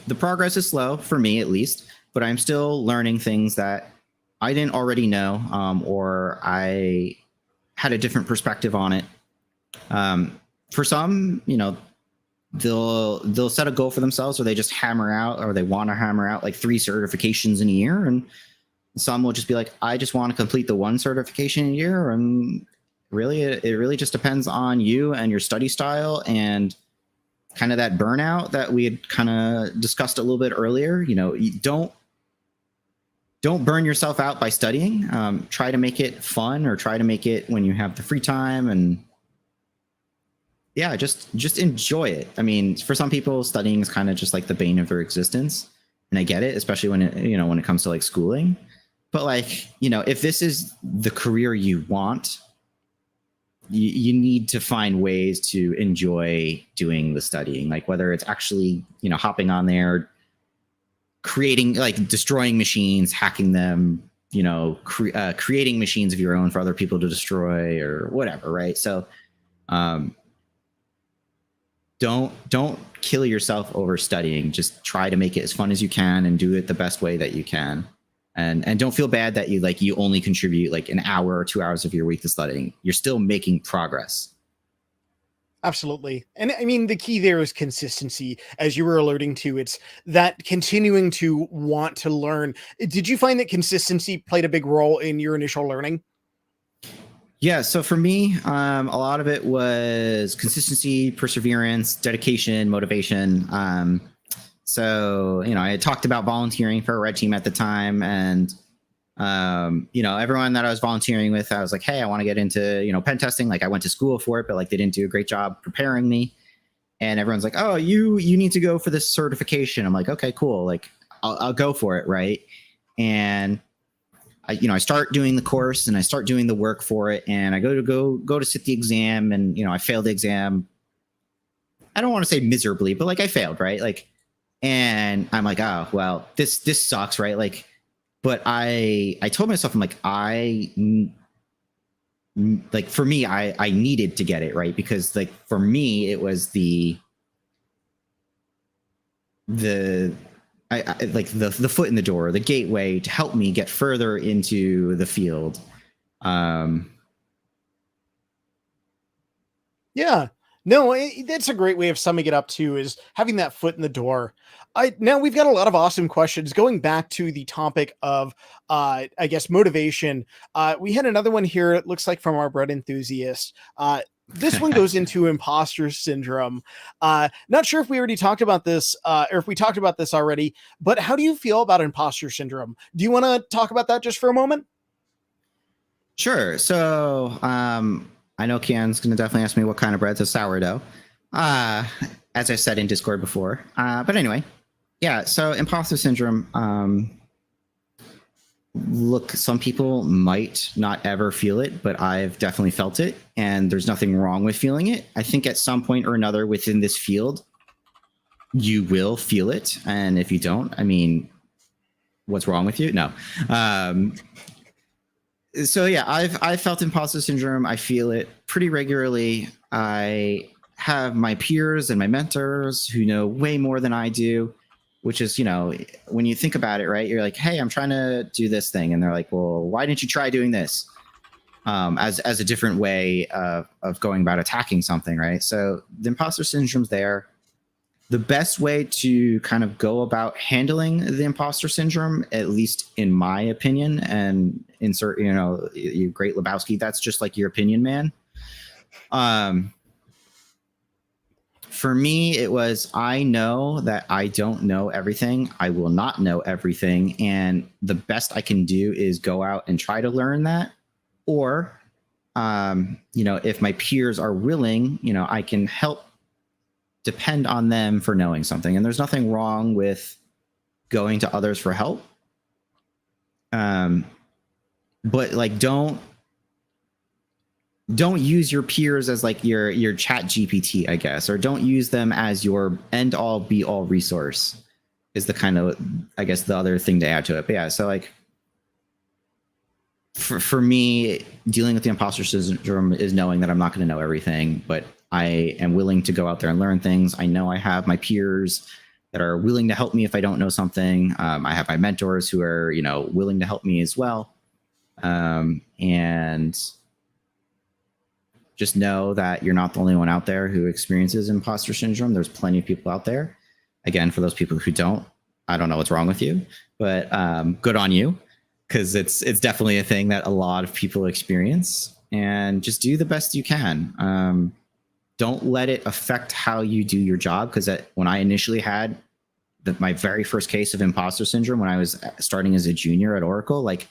the progress is slow, for me at least, but I'm still learning things that I didn't already know, or I had a different perspective on it. For some, you know, they'll set a goal for themselves, or they just hammer out, or they want to hammer out like 3 certifications in a year. And some will just be like, I just want to complete the 1 certification a year. And really, it really just depends on you and your study style and kind of that burnout that we had kind of discussed a little bit earlier. You know, you don't burn yourself out by studying. Try to make it fun, or try to make it when you have the free time, and yeah, just enjoy it. I mean, for some people, studying is kind of just like the bane of their existence. and I get it, especially when when it comes to like schooling. But like, if this is the career you want, you need to find ways to enjoy doing the studying, like whether it's actually, hopping on there, creating, like destroying machines, hacking them, creating machines of your own for other people to destroy or whatever. Right. So don't kill yourself over studying. Just try to make it as fun as you can and do it the best way that you can. And don't feel bad that you only contribute like an hour or 2 hours of your week to studying. You're still making progress. Absolutely. And I mean, the key there is consistency, as you were alluding to. It's that continuing to want to learn. Did you find that consistency played a big role in your initial learning? Yeah. So for me, a lot of it was consistency, perseverance, dedication, motivation. So, I had talked about volunteering for a red team at the time, and, everyone that I was volunteering with, I was like, hey, I want to get into, pen testing. Like I went to school for it, but like they didn't do a great job preparing me. And everyone's like, oh, you need to go for this certification. I'm like, okay, cool. Like I'll go for it. Right. And I start doing the course and I start doing the work for it, and I go to sit the exam, and, I failed the exam. I don't want to say miserably, but like I failed. Right. Like, and I'm like, oh, well, this sucks, right? Like, but I told myself, I'm like, for me, I needed to get it, right? Because like for me, it was the foot in the door, the gateway to help me get further into the field. Yeah. No, that's a great way of summing it up too, is having that foot in the door. Now we've got a lot of awesome questions going back to the topic of, I guess, motivation. We had another one here. It looks like from our bread enthusiast. This one goes into imposter syndrome. Not sure if we already talked about this, or if we talked about this already, but how do you feel about imposter syndrome? Do you want to talk about that just for a moment? Sure. So, I know Kian's going to definitely ask me what kind of bread. So sourdough, as I said in Discord before. But anyway, yeah. So imposter syndrome. Look, some people might not ever feel it, but I've definitely felt it, and there's nothing wrong with feeling it. I think at some point or another within this field, you will feel it, and if you don't, I mean, what's wrong with you? No. So yeah, I've felt imposter syndrome. I feel it pretty regularly. I have my peers and my mentors who know way more than I do, which is, when you think about it, right? You're like, hey, I'm trying to do this thing. And they're like, well, why didn't you try doing this? As a different way of going about attacking something, right? So the imposter syndrome's there. The best way to kind of go about handling the imposter syndrome, at least in my opinion, and insert, you great Lebowski, that's just like your opinion, man. For me, it was, I know that I don't know everything. I will not know everything. And the best I can do is go out and try to learn that. Or, if my peers are willing, I can help depend on them for knowing something. And there's nothing wrong with going to others for help. But like, don't use your peers as like your chat GPT, I guess, or don't use them as your end all be all resource is the kind of, I guess, the other thing to add to it. But yeah, so like for me, dealing with the imposter syndrome is knowing that I'm not going to know everything, but I am willing to go out there and learn things. I know I have my peers that are willing to help me if I don't know something. I have my mentors who are, willing to help me as well. And just know that you're not the only one out there who experiences imposter syndrome. There's plenty of people out there. Again, for those people who don't, I don't know what's wrong with you, but good on you, because it's definitely a thing that a lot of people experience. And just do the best you can. Don't let it affect how you do your job, because when I initially had my very first case of imposter syndrome when I was starting as a junior at Oracle, like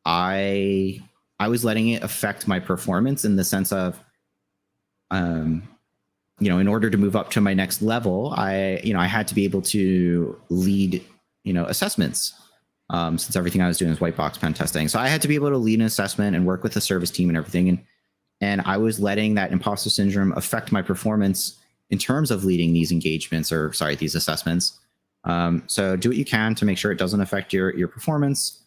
I was letting it affect my performance in the sense of, in order to move up to my next level, I had to be able to lead, assessments. Since everything I was doing was white box pen testing. So I had to be able to lead an assessment and work with the service team and everything. And I was letting that imposter syndrome affect my performance in terms of leading these engagements these assessments. So do what you can to make sure it doesn't affect your performance.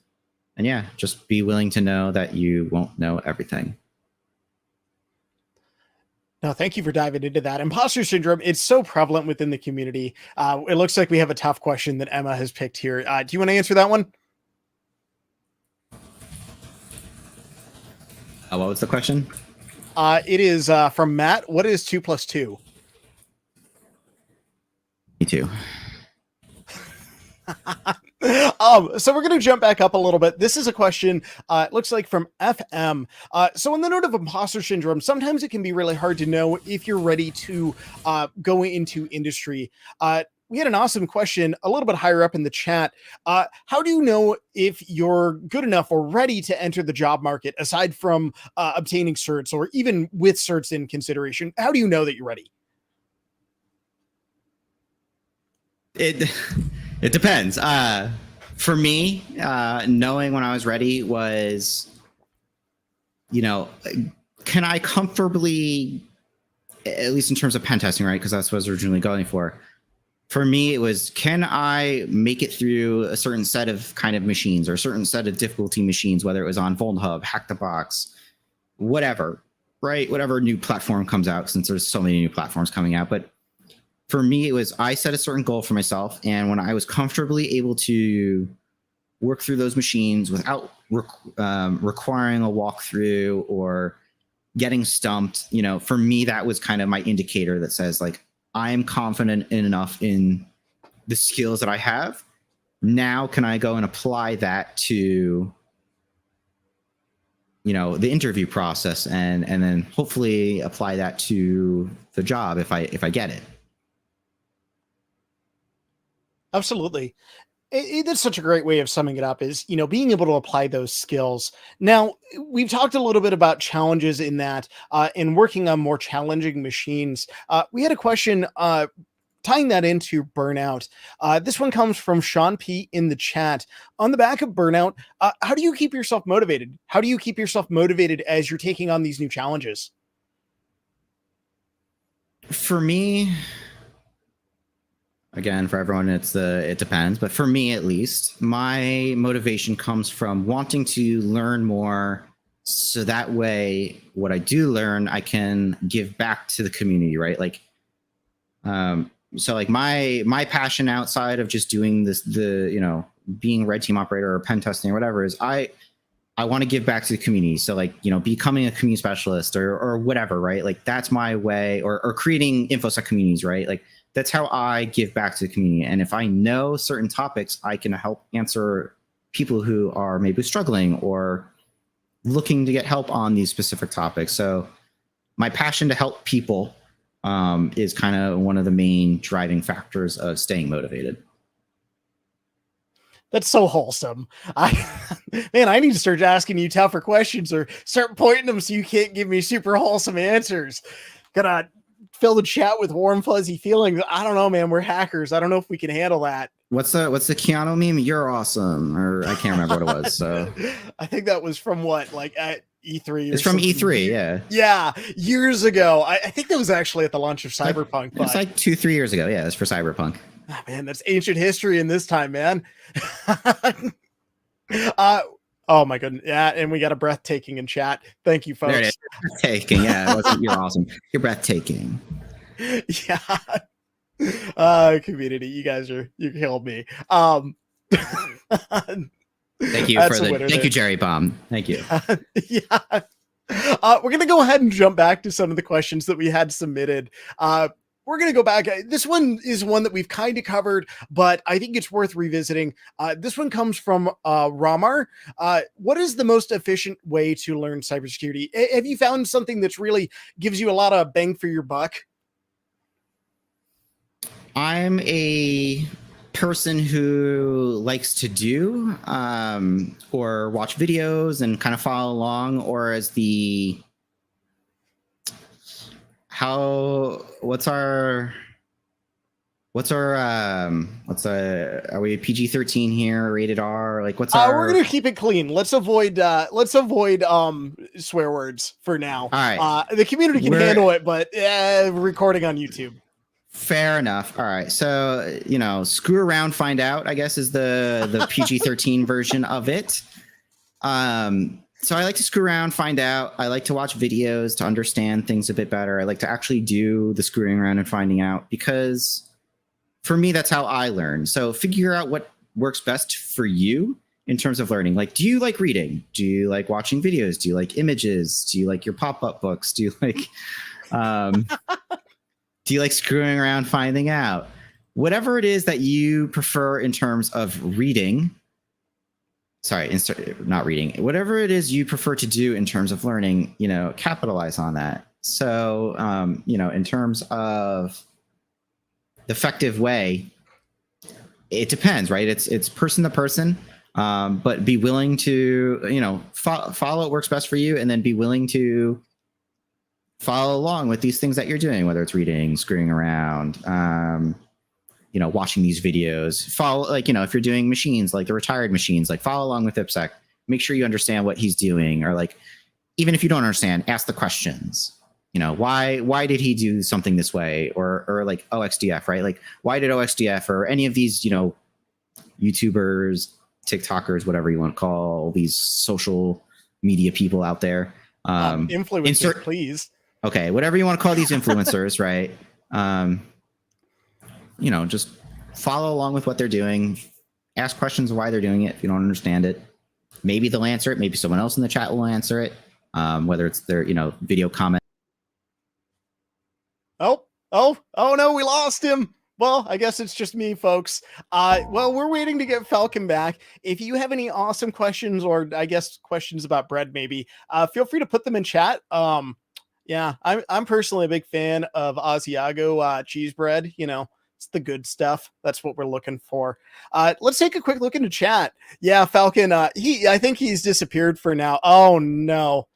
And yeah, just be willing to know that you won't know everything. No, thank you for diving into that. Imposter syndrome, it's so prevalent within the community. It looks like we have a tough question that Emma has picked here. Do you want to answer that one? What was the question? It is from Matt. What is 2 + 2? Me too. So we're going to jump back up a little bit. This is a question, it looks like from FM. So in the note of imposter syndrome, sometimes it can be really hard to know if you're ready to go into industry. We had an awesome question a little bit higher up in the chat. How do you know if you're good enough or ready to enter the job market, aside from obtaining certs, or even with certs in consideration? How do you know that you're ready? It depends. For me, knowing when I was ready was, can I comfortably, at least in terms of pen testing, right? Because that's what I was originally going for. For me, it was, can I make it through a certain set of kind of machines or a certain set of difficulty machines, whether it was on VulnHub, Hack the Box, whatever, right? Whatever new platform comes out, since there's so many new platforms coming out. But for me, it was, I set a certain goal for myself. And when I was comfortably able to work through those machines without requiring a walkthrough or getting stumped, for me, that was kind of my indicator that says, like, I am confident enough in the skills that I have. Now, can I go and apply that to, the interview process and then hopefully apply that to the job if I get it. Absolutely. That's such a great way of summing it up, is, being able to apply those skills. Now, we've talked a little bit about challenges in that, and working on more challenging machines. We had a question tying that into burnout. This one comes from Sean P in the chat. On the back of burnout, how do you keep yourself motivated? How do you keep yourself motivated as you're taking on these new challenges? For me, again, for everyone, it depends. But for me, at least, my motivation comes from wanting to learn more. So that way, what I do learn, I can give back to the community, right? Like, so like my passion outside of just doing this, being a red team operator or pen testing or whatever, is I want to give back to the community. So like, becoming a community specialist or whatever, right? Like that's my way, or creating infosec communities, right? Like, that's how I give back to the community. And if I know certain topics, I can help answer people who are maybe struggling or looking to get help on these specific topics. So my passion to help people is kind of one of the main driving factors of staying motivated. That's so wholesome. I need to start asking you tougher questions or start pointing them so you can't give me super wholesome answers. Gonna fill the chat with warm, fuzzy feelings. I don't know, man. We're hackers. I don't know if we can handle that. What's the Keanu meme? You're awesome. Or I can't remember what it was. So I think that was from what, like at E3? It's from E3, yeah. Yeah, years ago. I think that was actually at the launch of Cyberpunk. It's like 2-3 years ago. Yeah, it's for Cyberpunk. Oh, man, that's ancient history in this time, man. Oh my goodness. Yeah, and we got a breathtaking in chat. Thank you, folks. There it is. Breathtaking. Yeah, you're awesome. You're breathtaking. Yeah. Community, you killed me. Thank you, Jerry Bomb. Thank you. Yeah. We're gonna go ahead and jump back to some of the questions that we had submitted. We're going to go back. This one is one that we've kind of covered, but I think it's worth revisiting. This one comes from Ramar. What is the most efficient way to learn cybersecurity? Have you found something that's really gives you a lot of bang for your buck? I'm a person who likes to do or watch videos and kind of follow along, or as the what's our What's our are we PG-13 here, rated R? Like what's We're our gonna keep it clean. Let's avoid swear words for now. All right. The community can handle it, but recording on YouTube. Fair enough. All right. So, screw around, find out, I guess, is the PG-13 version of it. So I like to screw around, find out. I like to watch videos to understand things a bit better. I like to actually do the screwing around and finding out, because for me, that's how I learn. So figure out what works best for you in terms of learning. Like, do you like reading? Do you like watching videos? Do you like images? Do you like your pop-up books? Do you like do you like screwing around, finding out? Whatever it is that you prefer in terms of reading, not reading, whatever it is you prefer to do in terms of learning, capitalize on that. So, in terms of the effective way, it depends, right? It's person to person, but be willing to, follow what works best for you, and then be willing to follow along with these things that you're doing, whether it's reading, screwing around, watching these videos. Follow, if you're doing machines, like the retired machines, like follow along with IPSec. Make sure you understand what he's doing, or even if you don't understand, ask the questions. Why did he do something this way, or like OXDF, right? Like, why did OXDF or any of these, YouTubers, TikTokers, whatever you want to call these social media people out there, influencers, please. Okay, whatever you want to call these influencers, right? Just follow along with what they're doing. Ask questions of why they're doing it if you don't understand it. Maybe they'll answer it. Maybe someone else in the chat will answer it. Whether it's their, video comment. Oh no, we lost him. Well, I guess it's just me, folks. Well, we're waiting to get Falcon back. If you have any awesome questions, or I guess questions about bread, maybe, feel free to put them in chat. Yeah, I'm personally a big fan of Asiago cheese bread. It's the good stuff. That's what we're looking for. Let's take a quick look into chat. Yeah, Falcon, I think he's disappeared for now. Oh no.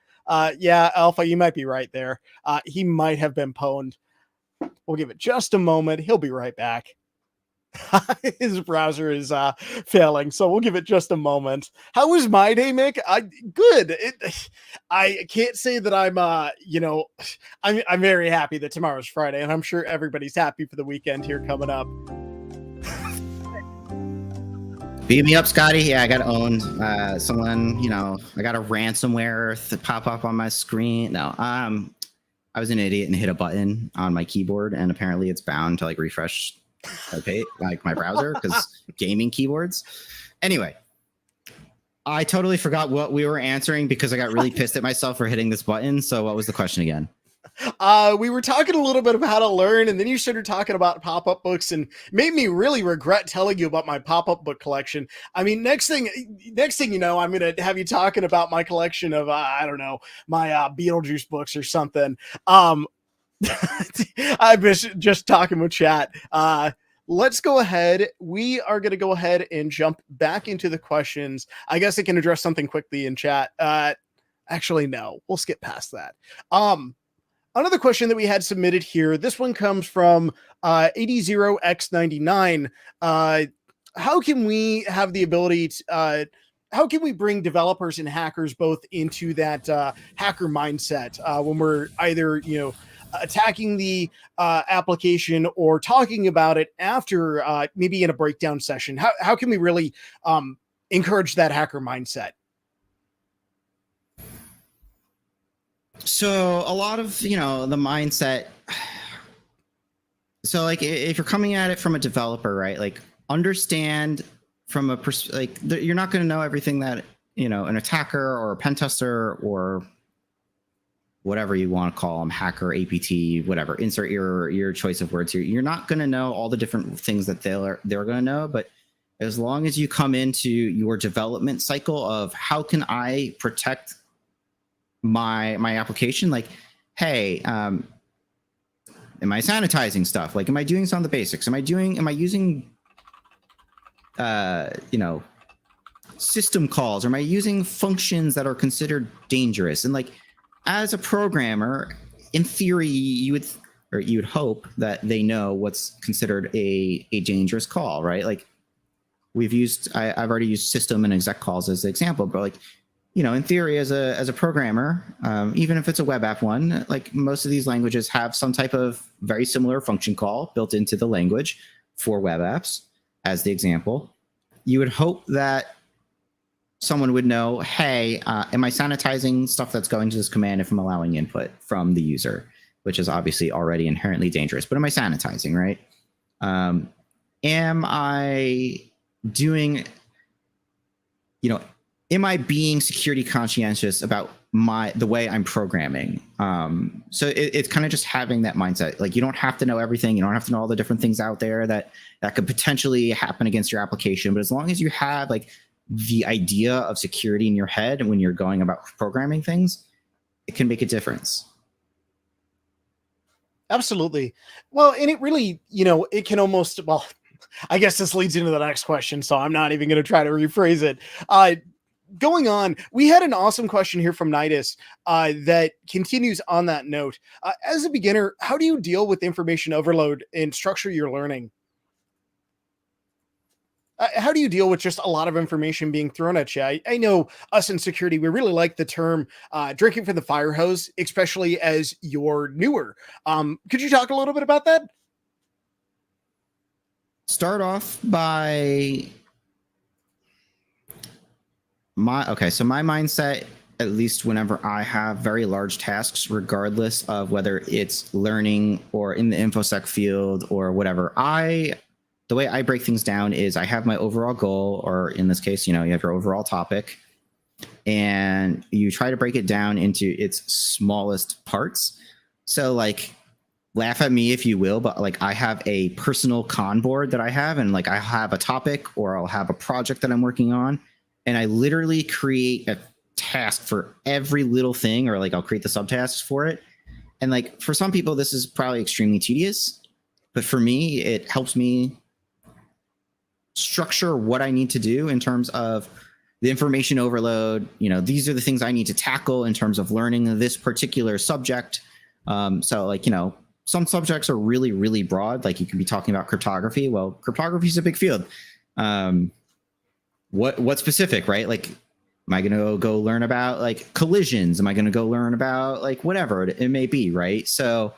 Yeah, Alpha, you might be right there. He might have been pwned. We'll give it just a moment. He'll be right back. His browser is failing, so we'll give it just a moment. How was my day, Mick? Good. I can't say that I'm very happy that tomorrow's Friday, and I'm sure everybody's happy for the weekend here coming up. Beat me up, Scotty. Yeah, I got owned. Someone, I got a ransomware to pop up on my screen. No, I was an idiot and hit a button on my keyboard, and apparently it's bound to refresh my browser, because gaming keyboards. Anyway, I totally forgot what we were answering because I got really pissed at myself for hitting this button. So what was the question again? We were talking a little bit about how to learn, and then you started talking about pop-up books and made me really regret telling you about my pop-up book collection. I mean, next thing you know, I'm going to have you talking about my collection of, I don't know, my Beetlejuice books or something. I was just talking with chat. Let's go ahead. We are going to go ahead and jump back into the questions. I guess I can address something quickly in chat. Actually, no, we'll skip past that. Another question that we had submitted here. This one comes from 80x99. How can we have the ability to, how can we bring developers and hackers both into that hacker mindset when we're either, attacking the application or talking about it after maybe in a breakdown session? How can we really encourage that hacker mindset? So a lot of, the mindset. So if you're coming at it from a developer, right? Understand from a you're not going to know everything that, an attacker or a pentester or whatever you want to call them, hacker, APT, whatever, insert your choice of words here. You're not going to know all the different things that they're going to know, but as long as you come into your development cycle of how can I protect my application, hey, am I sanitizing stuff? Am I doing some of the basics? Am I using system calls? Or am I using functions that are considered dangerous? And as a programmer, in theory, or you'd hope that they know what's considered a dangerous call, right? Like I've already used system and exec calls as the example, but like, in theory, as a programmer, even if it's a web app one, like most of these languages have some type of very similar function call built into the language for web apps, as the example. You would hope that someone would know, hey, am I sanitizing stuff that's going to this command if I'm allowing input from the user, which is obviously already inherently dangerous, but am I sanitizing, right? Am I doing, am I being security conscientious about the way I'm programming? So it's kind of just having that mindset. Like, you don't have to know everything. You don't have to know all the different things out there that could potentially happen against your application. But as long as you have like the idea of security in your head when you're going about programming things, it can make a difference. Absolutely. Well, and it really, it can almost, well, I guess this leads into the next question, so I'm not even going to try to rephrase it. Going on, we had an awesome question here from Nidus that continues on that note. As a beginner, how do you deal with information overload and structure your learning? How do you deal with just a lot of information being thrown at you? I know us in security, we really like the term drinking from the fire hose, especially as you're newer. Could you talk a little bit about that? Start off by my mindset, at least whenever I have very large tasks, regardless of whether it's learning or in the infosec field or whatever, the way I break things down is I have my overall goal, or in this case, you have your overall topic, and you try to break it down into its smallest parts. So like, laugh at me if you will, but like, I have a personal Kanban board that I have, and like I have a topic or I'll have a project that I'm working on, and I literally create a task for every little thing, or like I'll create the subtasks for it. And like, for some people, this is probably extremely tedious, but for me, it helps me structure what I need to do in terms of the information overload. These are the things I need to tackle in terms of learning this particular subject. So like, some subjects are really, really broad. Like, you can be talking about cryptography. Well, cryptography is a big field. What specific, right? Like, am I going to go learn about like collisions? Am I going to go learn about like whatever it may be, right? So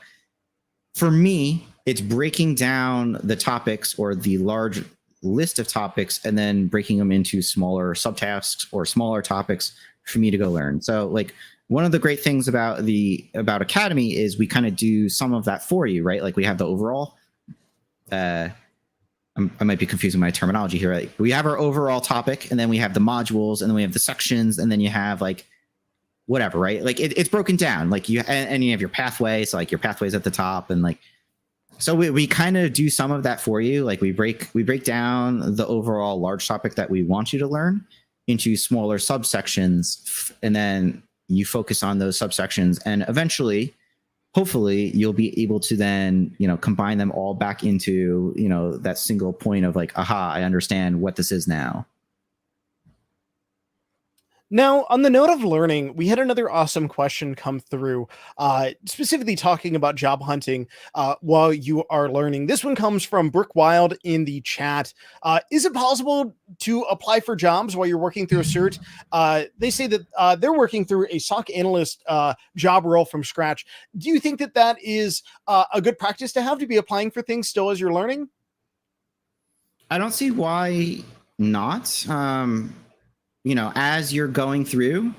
for me, it's breaking down the topics or the large list of topics and then breaking them into smaller subtasks or smaller topics for me to go learn. So like, one of the great things about Academy is we kind of do some of that for you, right? Like, we have the overall, I might be confusing my terminology here. Right? We have our overall topic, and then we have the modules, and then we have the sections, and then you have like whatever, right? Like, it's broken down. Like, and you have your pathway. So like, your pathway's at the top, and like, so we kind of do some of that for you. Like, we break down the overall large topic that we want you to learn into smaller subsections, and then you focus on those subsections, and eventually, hopefully, you'll be able to then, combine them all back into, that single point of like, aha, I understand what this is now. Now, on the note of learning, we had another awesome question come through, specifically talking about job hunting while you are learning. This one comes from Brooke Wild in the chat. Is it possible to apply for jobs while you're working through a cert? They say that they're working through a SOC analyst job role from scratch. Do you think that is a good practice to have, to be applying for things still as you're learning? I don't see why not. As you're going through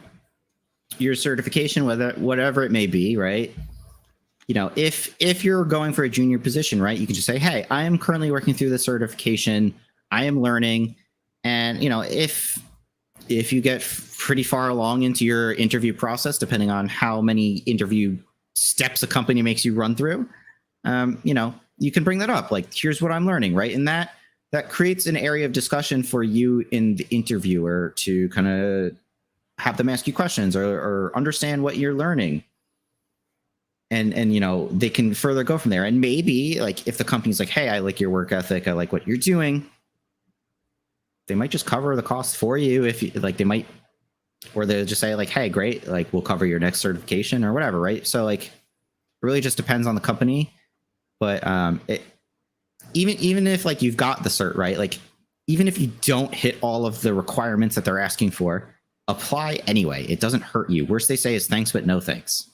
your certification, whatever it may be, right? If you're going for a junior position, right, you can just say, hey, I am currently working through the certification. I am learning. And, if you get pretty far along into your interview process, depending on how many interview steps a company makes you run through, you can bring that up. Like, here's what I'm learning, right? And that creates an area of discussion for you in the interviewer to kind of have them ask you questions or understand what you're learning. And they can further go from there. And maybe like, if the company's like, hey, I like your work ethic, I like what you're doing, they might just cover the cost for you. If you like, they might, or they'll just say like, hey, great, like we'll cover your next certification or whatever, right? So like, it really just depends on the company. But even if like you've got the cert, right? Like even if you don't hit all of the requirements that they're asking for, apply anyway. It doesn't hurt you. Worst they say is thanks, but no thanks.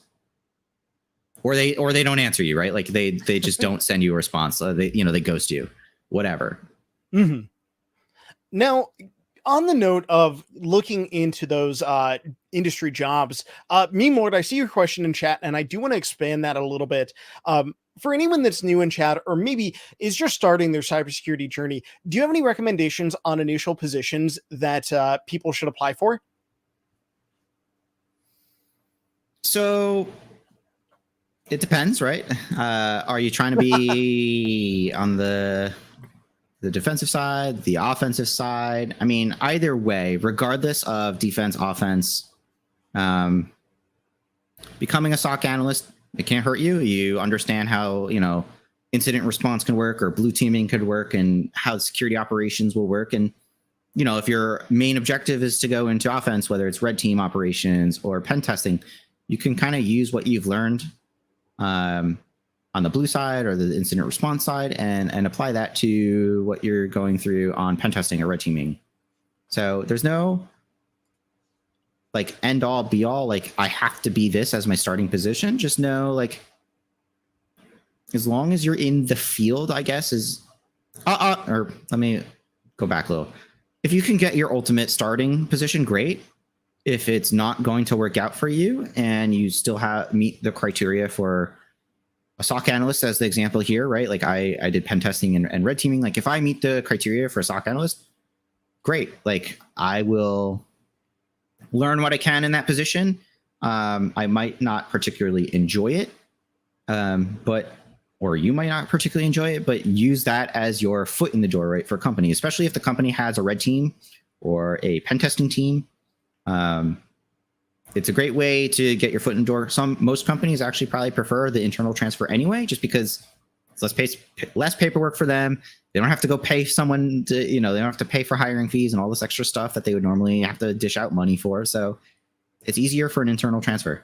Or they don't answer you, right? Like they just don't send you a response. They ghost you, whatever. Mm-hmm. Now, on the note of looking into those industry jobs, Meme I see your question in chat, and I do want to expand that a little bit. For anyone that's new in chat, or maybe is just starting their cybersecurity journey, do you have any recommendations on initial positions that people should apply for? So it depends, right? Are you trying to be on the defensive side, the offensive side? I mean, either way, regardless of defense, offense, becoming a SOC analyst, it can't hurt you. You understand how, incident response can work, or blue teaming could work, and how security operations will work. And, if your main objective is to go into offense, whether it's red team operations or pen testing, you can kind of use what you've learned on the blue side or the incident response side and apply that to what you're going through on pen testing or red teaming. So there's no like end all be all, like I have to be this as my starting position. Just know, like, as long as you're in the field, I guess or let me go back a little. If you can get your ultimate starting position, great. If it's not going to work out for you and you still meet the criteria for a SOC analyst, as the example here, right? Like I did pen testing and red teaming. Like if I meet the criteria for a SOC analyst, great. Like I will learn what I can in that position. I might not particularly enjoy it, or you might not particularly enjoy it, but use that as your foot in the door, right? For a company, especially if the company has a red team or a pen testing team. It's a great way to get your foot in the door. Most companies actually probably prefer the internal transfer anyway, just because it's less paperwork for them. They don't have to go pay someone to, they don't have to pay for hiring fees and all this extra stuff that they would normally have to dish out money for. So it's easier for an internal transfer.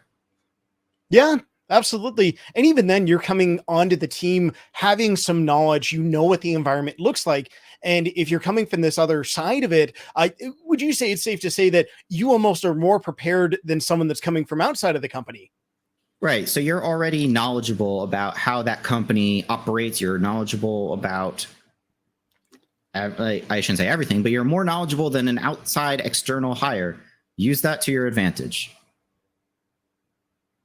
Yeah, absolutely. And even then, you're coming onto the team having some knowledge, what the environment looks like. And if you're coming from this other side of it, would you say it's safe to say that you almost are more prepared than someone that's coming from outside of the company? Right. So you're already knowledgeable about how that company operates. You're knowledgeable about, I shouldn't say everything, but you're more knowledgeable than an outside external hire. Use that to your advantage.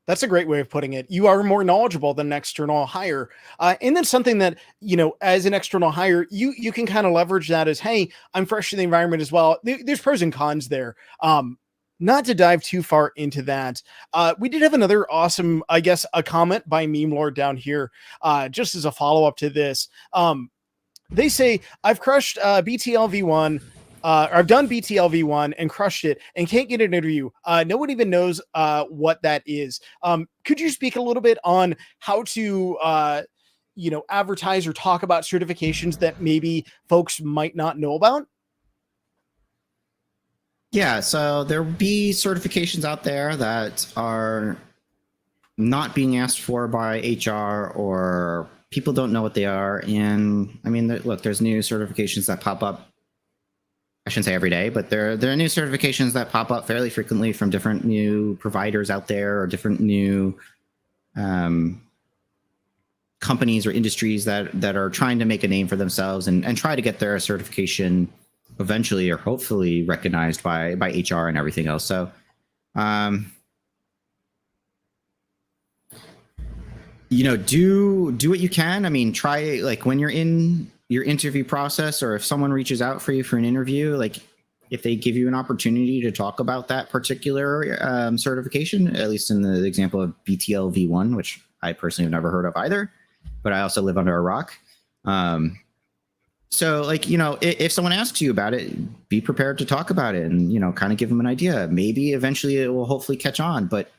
That's a great way of putting it. You are more knowledgeable than an external hire. And then something that, as an external hire, you can kind of leverage that as, hey, I'm fresh to the environment as well. There's pros and cons there. Not to dive too far into that. We did have another awesome, I guess, a comment by Meme Lord down here, just as a follow-up to this. They say, I've crushed BTL V1. I've done BTL V1 and crushed it and can't get an interview. No one even knows what that is. Could you speak a little bit on how to, advertise or talk about certifications that maybe folks might not know about? Yeah, so there will be certifications out there that are not being asked for by HR, or people don't know what they are. And I mean, look, there's new certifications that pop up. I shouldn't say every day, but there are new certifications that pop up fairly frequently from different new providers out there, or different new companies or industries that are trying to make a name for themselves and try to get their certification eventually or hopefully recognized by HR and everything else. So do what you can. I mean, try, like, when you're in your interview process, or if someone reaches out for you for an interview, like if they give you an opportunity to talk about that particular certification, at least in the example of BTL V1, which I personally have never heard of either, but I also live under a rock. So, like, if someone asks you about it, be prepared to talk about it and, kind of give them an idea. Maybe eventually it will hopefully catch on, but,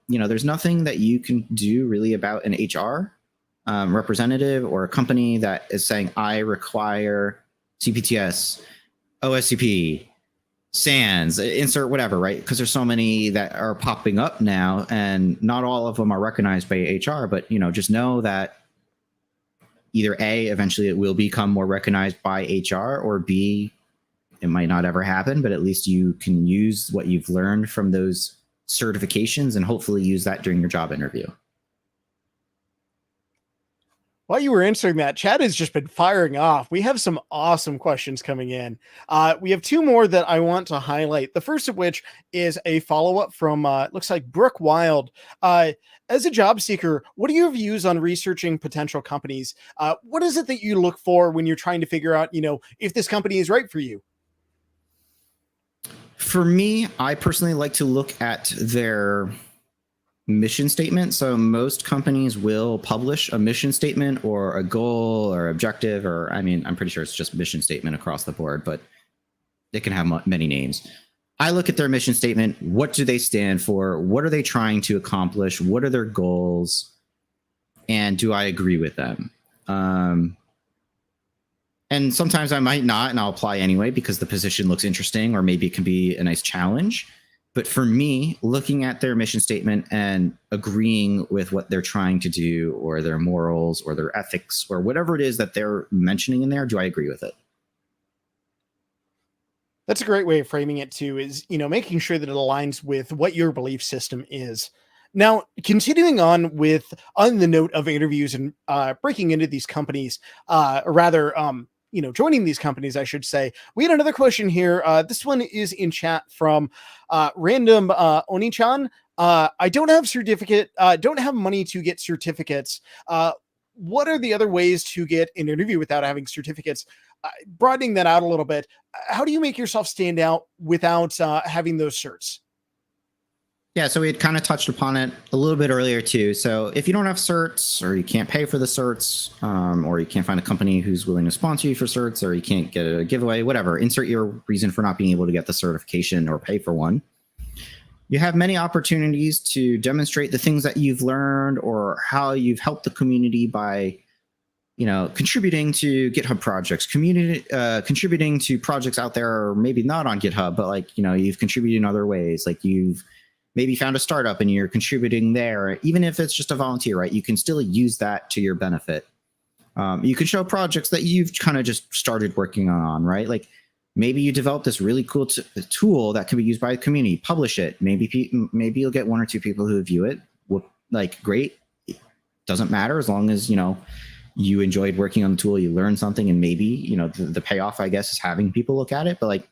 there's nothing that you can do really about an HR representative or a company that is saying, I require CPTS, OSCP, SANS, insert whatever, right? Because there's so many that are popping up now, and not all of them are recognized by HR, but, just know that either A, eventually it will become more recognized by HR, or B, it might not ever happen, but at least you can use what you've learned from those certifications and hopefully use that during your job interview. While you were answering that, chat has just been firing off. We have some awesome questions coming in. We have two more that I want to highlight. The first of which is a follow-up from, looks like Brooke Wild. As a job seeker, what are your views on researching potential companies? What is it that you look for when you're trying to figure out, if this company is right for you? For me, I personally like to look at their mission statement. So most companies will publish a mission statement or a goal or objective, or I'm pretty sure it's just mission statement across the board, but they can have many names. I look at their mission statement. What do they stand for? What are they trying to accomplish? What are their goals? And do I agree with them? And sometimes I might not, and I'll apply anyway because the position looks interesting, or maybe it can be a nice challenge. But for me, looking at their mission statement and agreeing with what they're trying to do, or their morals or their ethics or whatever it is that they're mentioning in there, do I agree with it? That's a great way of framing it too, is, making sure that it aligns with what your belief system is. Now, continuing on the note of interviews and breaking into these companies, or rather, joining these companies, I should say. We had another question here. This one is in chat from random Oni-chan. I don't have money to get certificates. What are the other ways to get an interview without having certificates? Broadening that out a little bit, how do you make yourself stand out without having those certs? Yeah, so we had kind of touched upon it a little bit earlier too. So if you don't have certs, or you can't pay for the certs, or you can't find a company who's willing to sponsor you for certs, or you can't get a giveaway, whatever, insert your reason for not being able to get the certification or pay for one. You have many opportunities to demonstrate the things that you've learned or how you've helped the community by, contributing to GitHub projects, contributing to projects out there, or maybe not on GitHub, but you've contributed in other ways. Like you've maybe found a startup and you're contributing there, even if it's just a volunteer, right? You can still use that to your benefit. You can show projects that you've kind of just started working on, right? Like maybe you developed this really cool tool that can be used by the community, publish it. Maybe you'll get one or two people who view it. Great. It doesn't matter as long as, you enjoyed working on the tool, you learned something, and maybe, the payoff, I guess, is having people look at it. But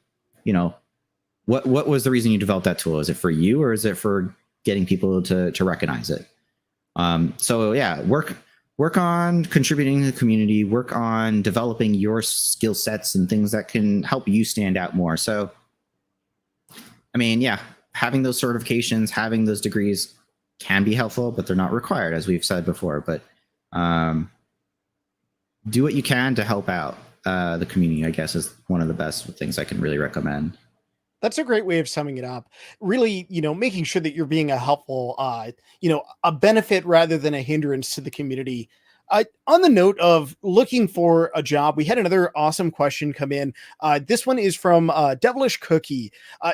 what was the reason you developed that tool? Is it for you, or is it for getting people to recognize it? So yeah, work on contributing to the community, work on developing your skill sets and things that can help you stand out more. So, having those certifications, having those degrees can be helpful, but they're not required, as we've said before. But do what you can to help out the community, I guess, is one of the best things I can really recommend. That's a great way of summing it up. Really, making sure that you're being a helpful, a benefit rather than a hindrance to the community. On the note of looking for a job, we had another awesome question come in. This one is from Devilish Cookie.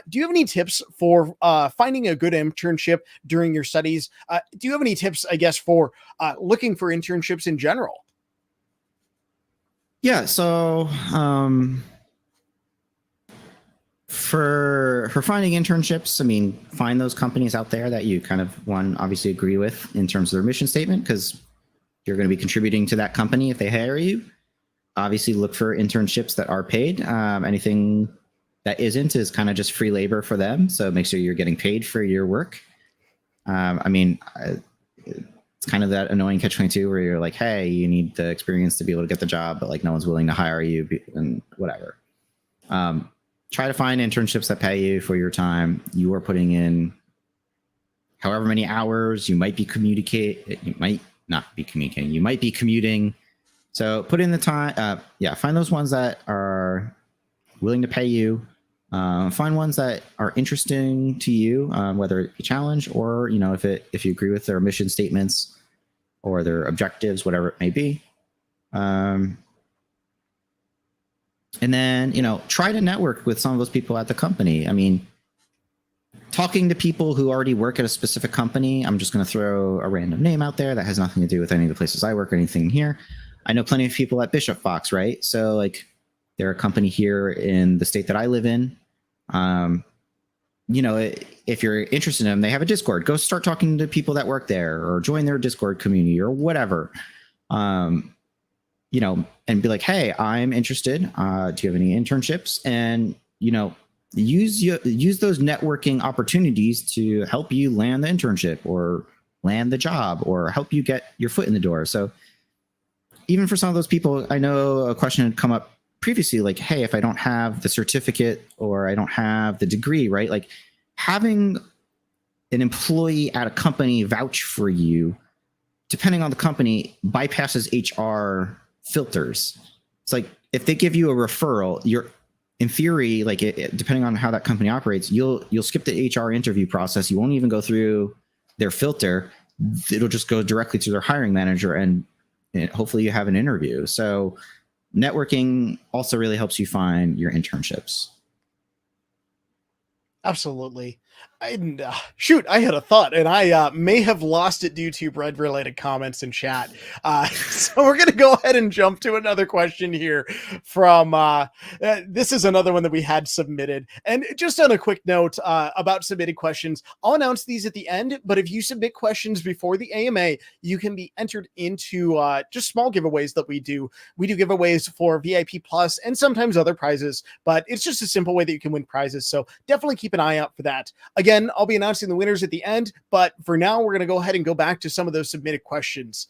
Do you have any tips for finding a good internship during your studies? Do you have any tips, I guess, for looking for internships in general? Yeah, so for finding internships, find those companies out there that you kind of, obviously agree with in terms of their mission statement, because you're going to be contributing to that company if they hire you. Obviously look for internships that are paid. Anything that isn't is kind of just free labor for them. So make sure you're getting paid for your work. It's kind of that annoying catch-22 where you're like, hey, you need the experience to be able to get the job, but no one's willing to hire you and whatever. Try to find internships that pay you for your time. You are putting in however many hours. You might be you might not be communicating. You might be commuting. So put in the time. Find those ones that are willing to pay you. Find ones that are interesting to you, whether it be challenge or, if you agree with their mission statements or their objectives, whatever it may be. And then, try to network with some of those people at the company. Talking to people who already work at a specific company, I'm just going to throw a random name out there that has nothing to do with any of the places I work or anything here. I know plenty of people at Bishop Fox, right? So like they're a company here in the state that I live in. You know, if you're interested in them, they have a Discord. Go start talking to people that work there, or join their Discord community or whatever. You know, and be like, hey, I'm interested. Do you have any internships? And, you know, use those networking opportunities to help you land the internship or land the job or help you get your foot in the door. So even for some of those people, I know a question had come up previously, like, hey, if I don't have the certificate or I don't have the degree, right? Like having an employee at a company vouch for you, depending on the company, bypasses HR filters. It's like if they give you a referral, you're in theory, like depending on how that company operates, you'll skip the HR interview process. You won't even go through their filter. It'll just go directly to their hiring manager, and hopefully you have an interview. So networking also really helps you find your internships. Absolutely. Shoot, I had a thought, and I may have lost it due to bread-related comments in chat. So we're going to go ahead and jump to another question here from, this is another one that we had submitted. And just on a quick note about submitted questions, I'll announce these at the end, but if you submit questions before the AMA, you can be entered into just small giveaways that we do. We do giveaways for VIP Plus and sometimes other prizes, but it's just a simple way that you can win prizes. So definitely keep an eye out for that. Again, I'll be announcing the winners at the end, but for now, we're going to go ahead and go back to some of those submitted questions.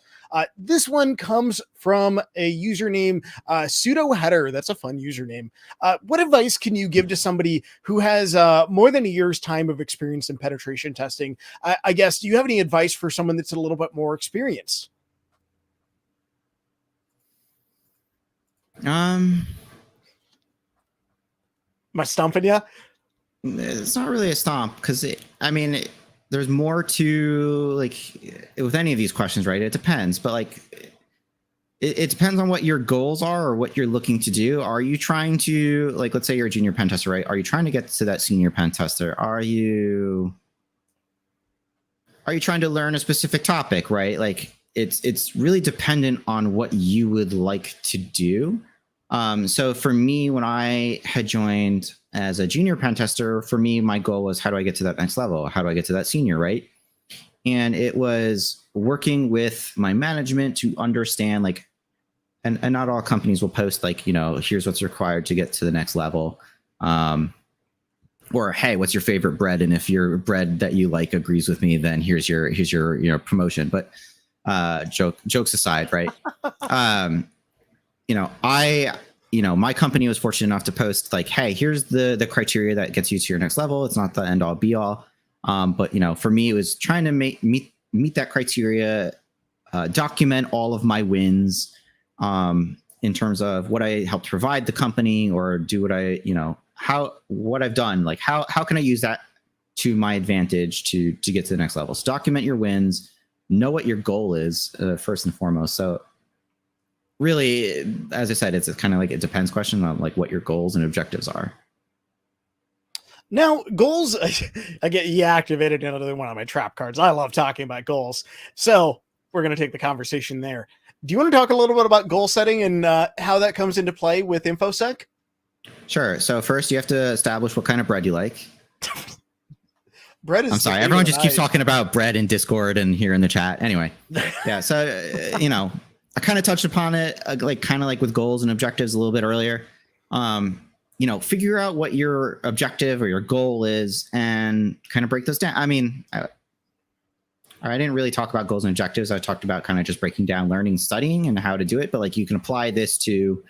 This one comes from a username, pseudo header. That's a fun username. What advice can you give to somebody who has more than a year's time of experience in penetration testing? I guess, do you have any advice for someone that's a little bit more experienced? Am I stumping you? It's not really a stomp because there's more to like with any of these questions, right? It depends, but like it depends on what your goals are or what you're looking to do. Are you trying to, like, let's say you're a junior pen tester, right? Are you trying to get to that senior pen tester? Are you trying to learn a specific topic, right? Like it's really dependent on what you would like to do. So for me, when I had joined as a junior pen tester, for me, my goal was, how do I get to that next level? How do I get to that senior, right? And it was working with my management to understand, like, and not all companies will post like, you know, here's what's required to get to the next level. Or, hey, what's your favorite bread? And if your bread that you like agrees with me, then here's your, you know, promotion. But jokes aside, right? My company was fortunate enough to post like, hey, here's the criteria that gets you to your next level. It's not the end all be all. But, you know, for me, it was trying to meet that criteria, document all of my wins in terms of what I helped provide the company, or do what what I've done. Like, how can I use that to my advantage to get to the next level? So document your wins, know what your goal is first and foremost. So really, as I said, it's kind of like it depends question on like what your goals and objectives are. Now, goals, I get you activated another one of my trap cards. I love talking about goals. So we're going to take the conversation there. Do you want to talk a little bit about goal setting and how that comes into play with infosec? Sure. So first you have to establish what kind of bread you like. Bread is, I'm sorry, everyone just keeps talking about bread in Discord and here in the chat. Anyway, yeah. So, I kind of touched upon it, kind of like with goals and objectives a little bit earlier. Figure out what your objective or your goal is and kind of break those down. I mean, I didn't really talk about goals and objectives. I talked about kind of just breaking down learning, studying, and how to do it. But like, you can apply this to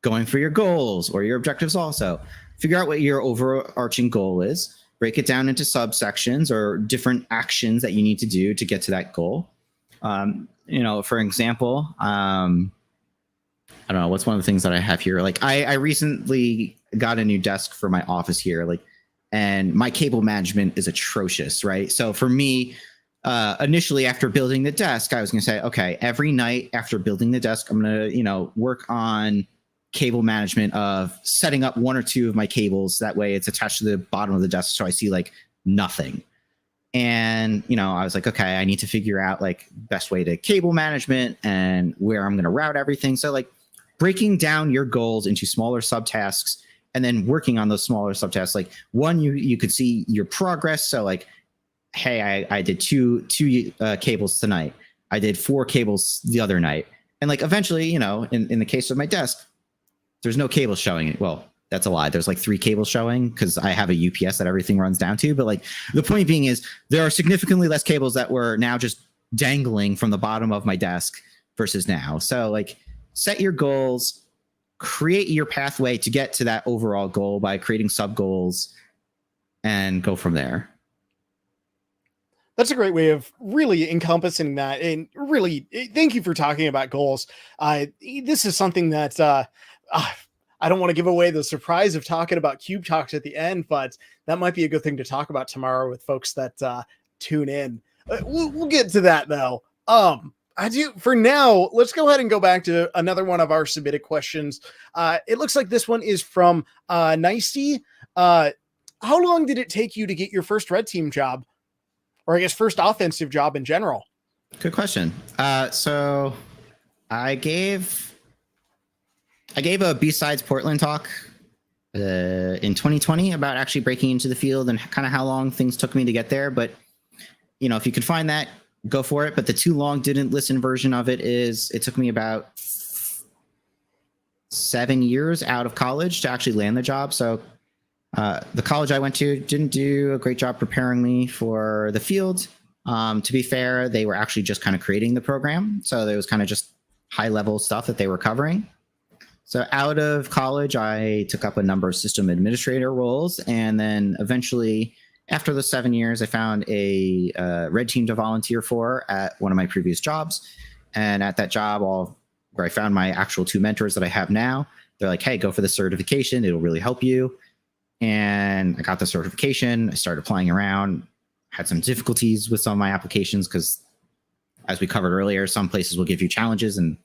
going for your goals or your objectives also. Figure out what your overarching goal is. Break it down into subsections or different actions that you need to do to get to that goal. For example, I don't know, what's one of the things that I have here? Like I recently got a new desk for my office here, and my cable management is atrocious, right? So for me, initially after building the desk, I was going to say, okay, every night after building the desk, I'm going to, work on cable management of setting up one or two of my cables. That way it's attached to the bottom of the desk, so I see like nothing. And, I was like, okay, I need to figure out like best way to cable management and where I'm going to route everything. So like breaking down your goals into smaller subtasks and then working on those smaller subtasks. Like one, you could see your progress. So like, hey, I did two cables tonight. I did 4 cables the other night. And like eventually, in the case of my desk, there's no cable showing. Well, that's a lie. There's like 3 cables showing because I have a UPS that everything runs down to. But like the point being is there are significantly less cables that were now just dangling from the bottom of my desk versus now. So like set your goals, create your pathway to get to that overall goal by creating sub goals and go from there. That's a great way of really encompassing that. And really, thank you for talking about goals. This is something that I don't want to give away the surprise of talking about Cube Talks at the end, but that might be a good thing to talk about tomorrow with folks that tune in. We'll get to that though. I do for now. Let's go ahead and go back to another one of our submitted questions. It looks like this one is from Nicey. How long did it take you to get your first red team job? Or I guess first offensive job in general? Good question. So I gave a B-Sides Portland talk in 2020 about actually breaking into the field and kind of how long things took me to get there. But, if you could find that, go for it. But the too long didn't listen version of it is it took me about 7 years out of college to actually land the job. So the college I went to didn't do a great job preparing me for the field. To be fair, they were actually just kind of creating the program. So there was kind of just high level stuff that they were covering. So out of college, I took up a number of system administrator roles. And then eventually, after the 7 years, I found a red team to volunteer for at one of my previous jobs. And at that job, where I found my actual 2 mentors that I have now, they're like, hey, go for the certification. It'll really help you. And I got the certification. I started playing around, had some difficulties with some of my applications because, as we covered earlier, some places will give you challenges. And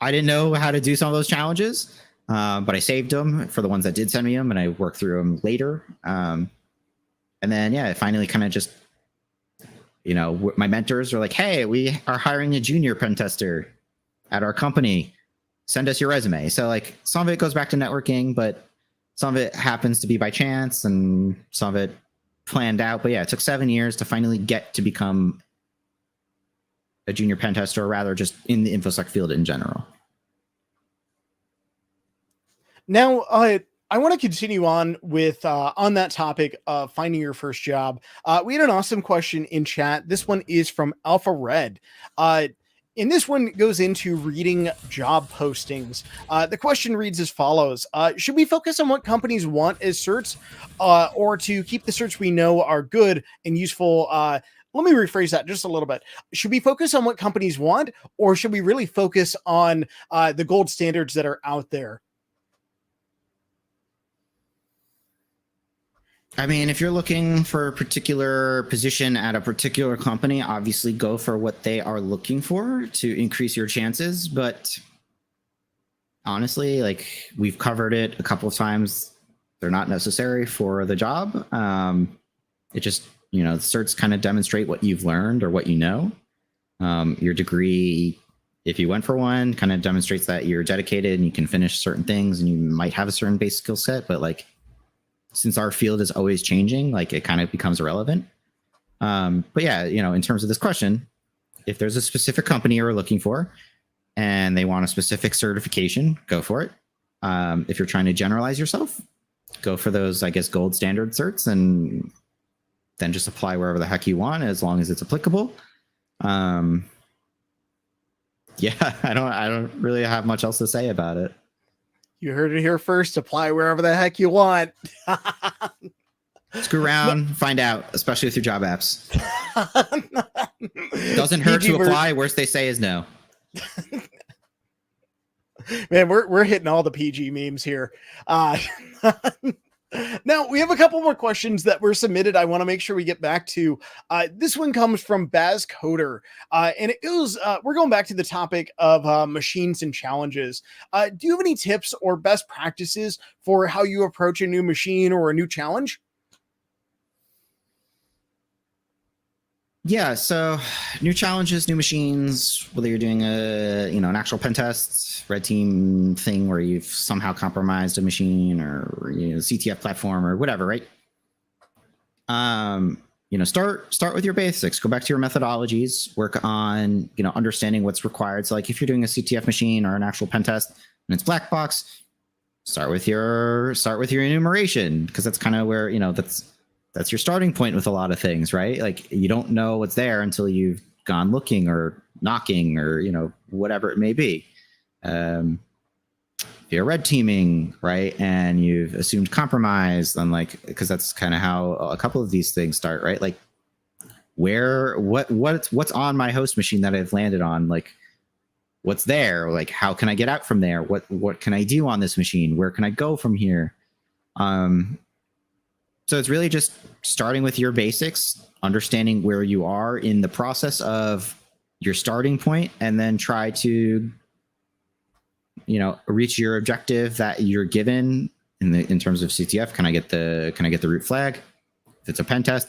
I didn't know how to do some of those challenges, but I saved them for the ones that did send me them, and I worked through them later. And then, I finally kind of just, my mentors were like, hey, we are hiring a junior pentester at our company. Send us your resume. So like some of it goes back to networking, but some of it happens to be by chance and some of it planned out. But it took 7 years to finally get to become a junior pen tester, or rather just in the infosec field in general. Now, I want to continue on with on that topic of finding your first job. We had an awesome question in chat. This one is from Alpha Red. And this one goes into reading job postings. The question reads as follows. Should we focus on what companies want as certs or to keep the certs we know are good and useful? Let me rephrase that just a little bit. Should we focus on what companies want, or should we really focus on the gold standards that are out there? I mean, if you're looking for a particular position at a particular company, obviously go for what they are looking for to increase your chances. But honestly, like we've covered it a couple of times, they're not necessary for the job. It just, the certs kind of demonstrate what you've learned or what you know. Your degree, if you went for one, kind of demonstrates that you're dedicated and you can finish certain things and you might have a certain base skill set, but like, since our field is always changing, like it kind of becomes irrelevant. But in terms of this question, if there's a specific company you're looking for and they want a specific certification, go for it. If you're trying to generalize yourself, go for those, I guess, gold standard certs and then just apply wherever the heck you want as long as it's applicable. I don't really have much else to say about it. You heard it here first. Apply wherever the heck you want. Screw around, find out, especially with your job apps. Doesn't hurt to apply. Worst they say is no. Man, we're hitting all the PG memes here. Now, we have a couple more questions that were submitted. I want to make sure we get back to. This one comes from Baz Coder, and it goes, we're going back to the topic of machines and challenges. Do you have any tips or best practices for how you approach a new machine or a new challenge? Yeah, so new challenges, new machines, whether you're doing an actual pen test, red team thing where you've somehow compromised a machine or CTF platform or whatever, right? Start with your basics, go back to your methodologies, work on, understanding what's required. So like if you're doing a CTF machine or an actual pen test and it's black box, start with your enumeration, because that's kind of where, that's your starting point with a lot of things, right? Like you don't know what's there until you've gone looking or knocking or, whatever it may be. If you're red teaming, right, and you've assumed compromise, then because that's kind of how a couple of these things start, right? Like what's on my host machine that I've landed on? Like what's there? Like how can I get out from there? What can I do on this machine? Where can I go from here? So it's really just starting with your basics, understanding where you are in the process of your starting point, and then try to, reach your objective that you're given in terms of CTF. Can I get the root flag? If it's a pen test,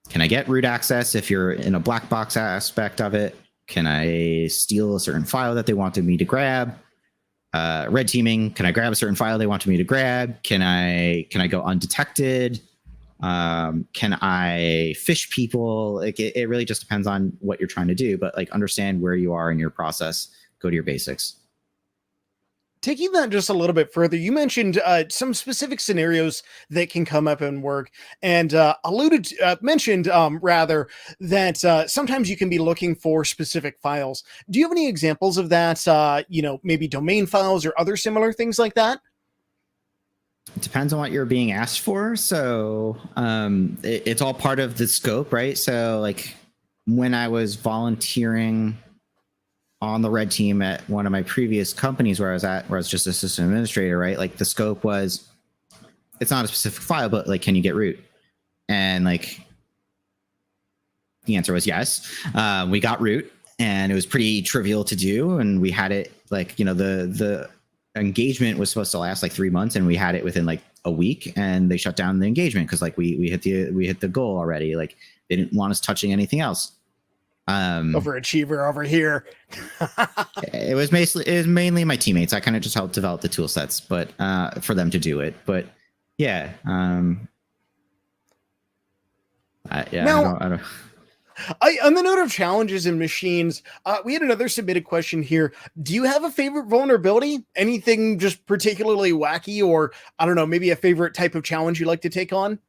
can I get root access? If you're in a black box aspect of it, can I steal a certain file that they wanted me to grab? Red teaming, can I grab a certain file they wanted me to grab? Can I go undetected? Can I fish people? Like it really just depends on what you're trying to do, but like understand where you are in your process. Go to your basics. Taking that just a little bit further, you mentioned some specific scenarios that can come up in work, and mentioned rather that sometimes you can be looking for specific files. Do you have any examples of that? Maybe domain files or other similar things like that? It depends on what you're being asked for. So it's all part of the scope, right? So like when I was volunteering on the red team at one of my previous companies where I was just assistant administrator, right? Like the scope was, it's not a specific file, but like, can you get root? And like, the answer was yes. We got root, and it was pretty trivial to do. And we had it like, the engagement was supposed to last like 3 months, and we had it within like a week, and they shut down the engagement because like we hit the goal already. Like they didn't want us touching anything else. Overachiever over here. It was mainly my teammates. I kind of just helped develop the tool sets, but for them to do it. But yeah, Now, I don't. On the note of challenges and machines, we had another submitted question here. Do you have a favorite vulnerability? Anything just particularly wacky, or I don't know, maybe a favorite type of challenge you like to take on?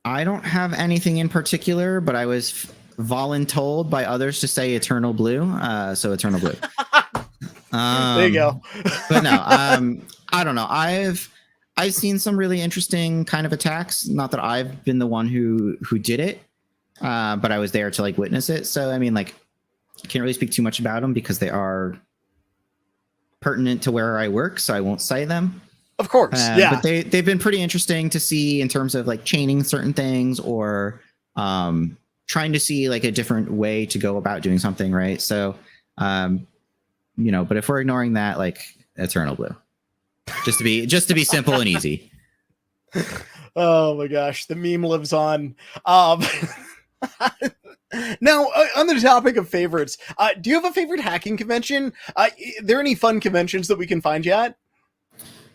I don't have anything in particular, but I was voluntold by others to say Eternal Blue, so Eternal Blue. There you go. But no, I don't know. I've seen some really interesting kind of attacks. Not that I've been the one who did it, but I was there to like witness it. So I mean, like, I can't really speak too much about them because they are pertinent to where I work, so I won't say them. Of course, yeah. But they've been pretty interesting to see in terms of like chaining certain things, or trying to see like a different way to go about doing something, right? So, but if we're ignoring that, like Eternal Blue, just to be simple and easy. Oh my gosh, the meme lives on. Now, on the topic of favorites, do you have a favorite hacking convention? Are there any fun conventions that we can find yet?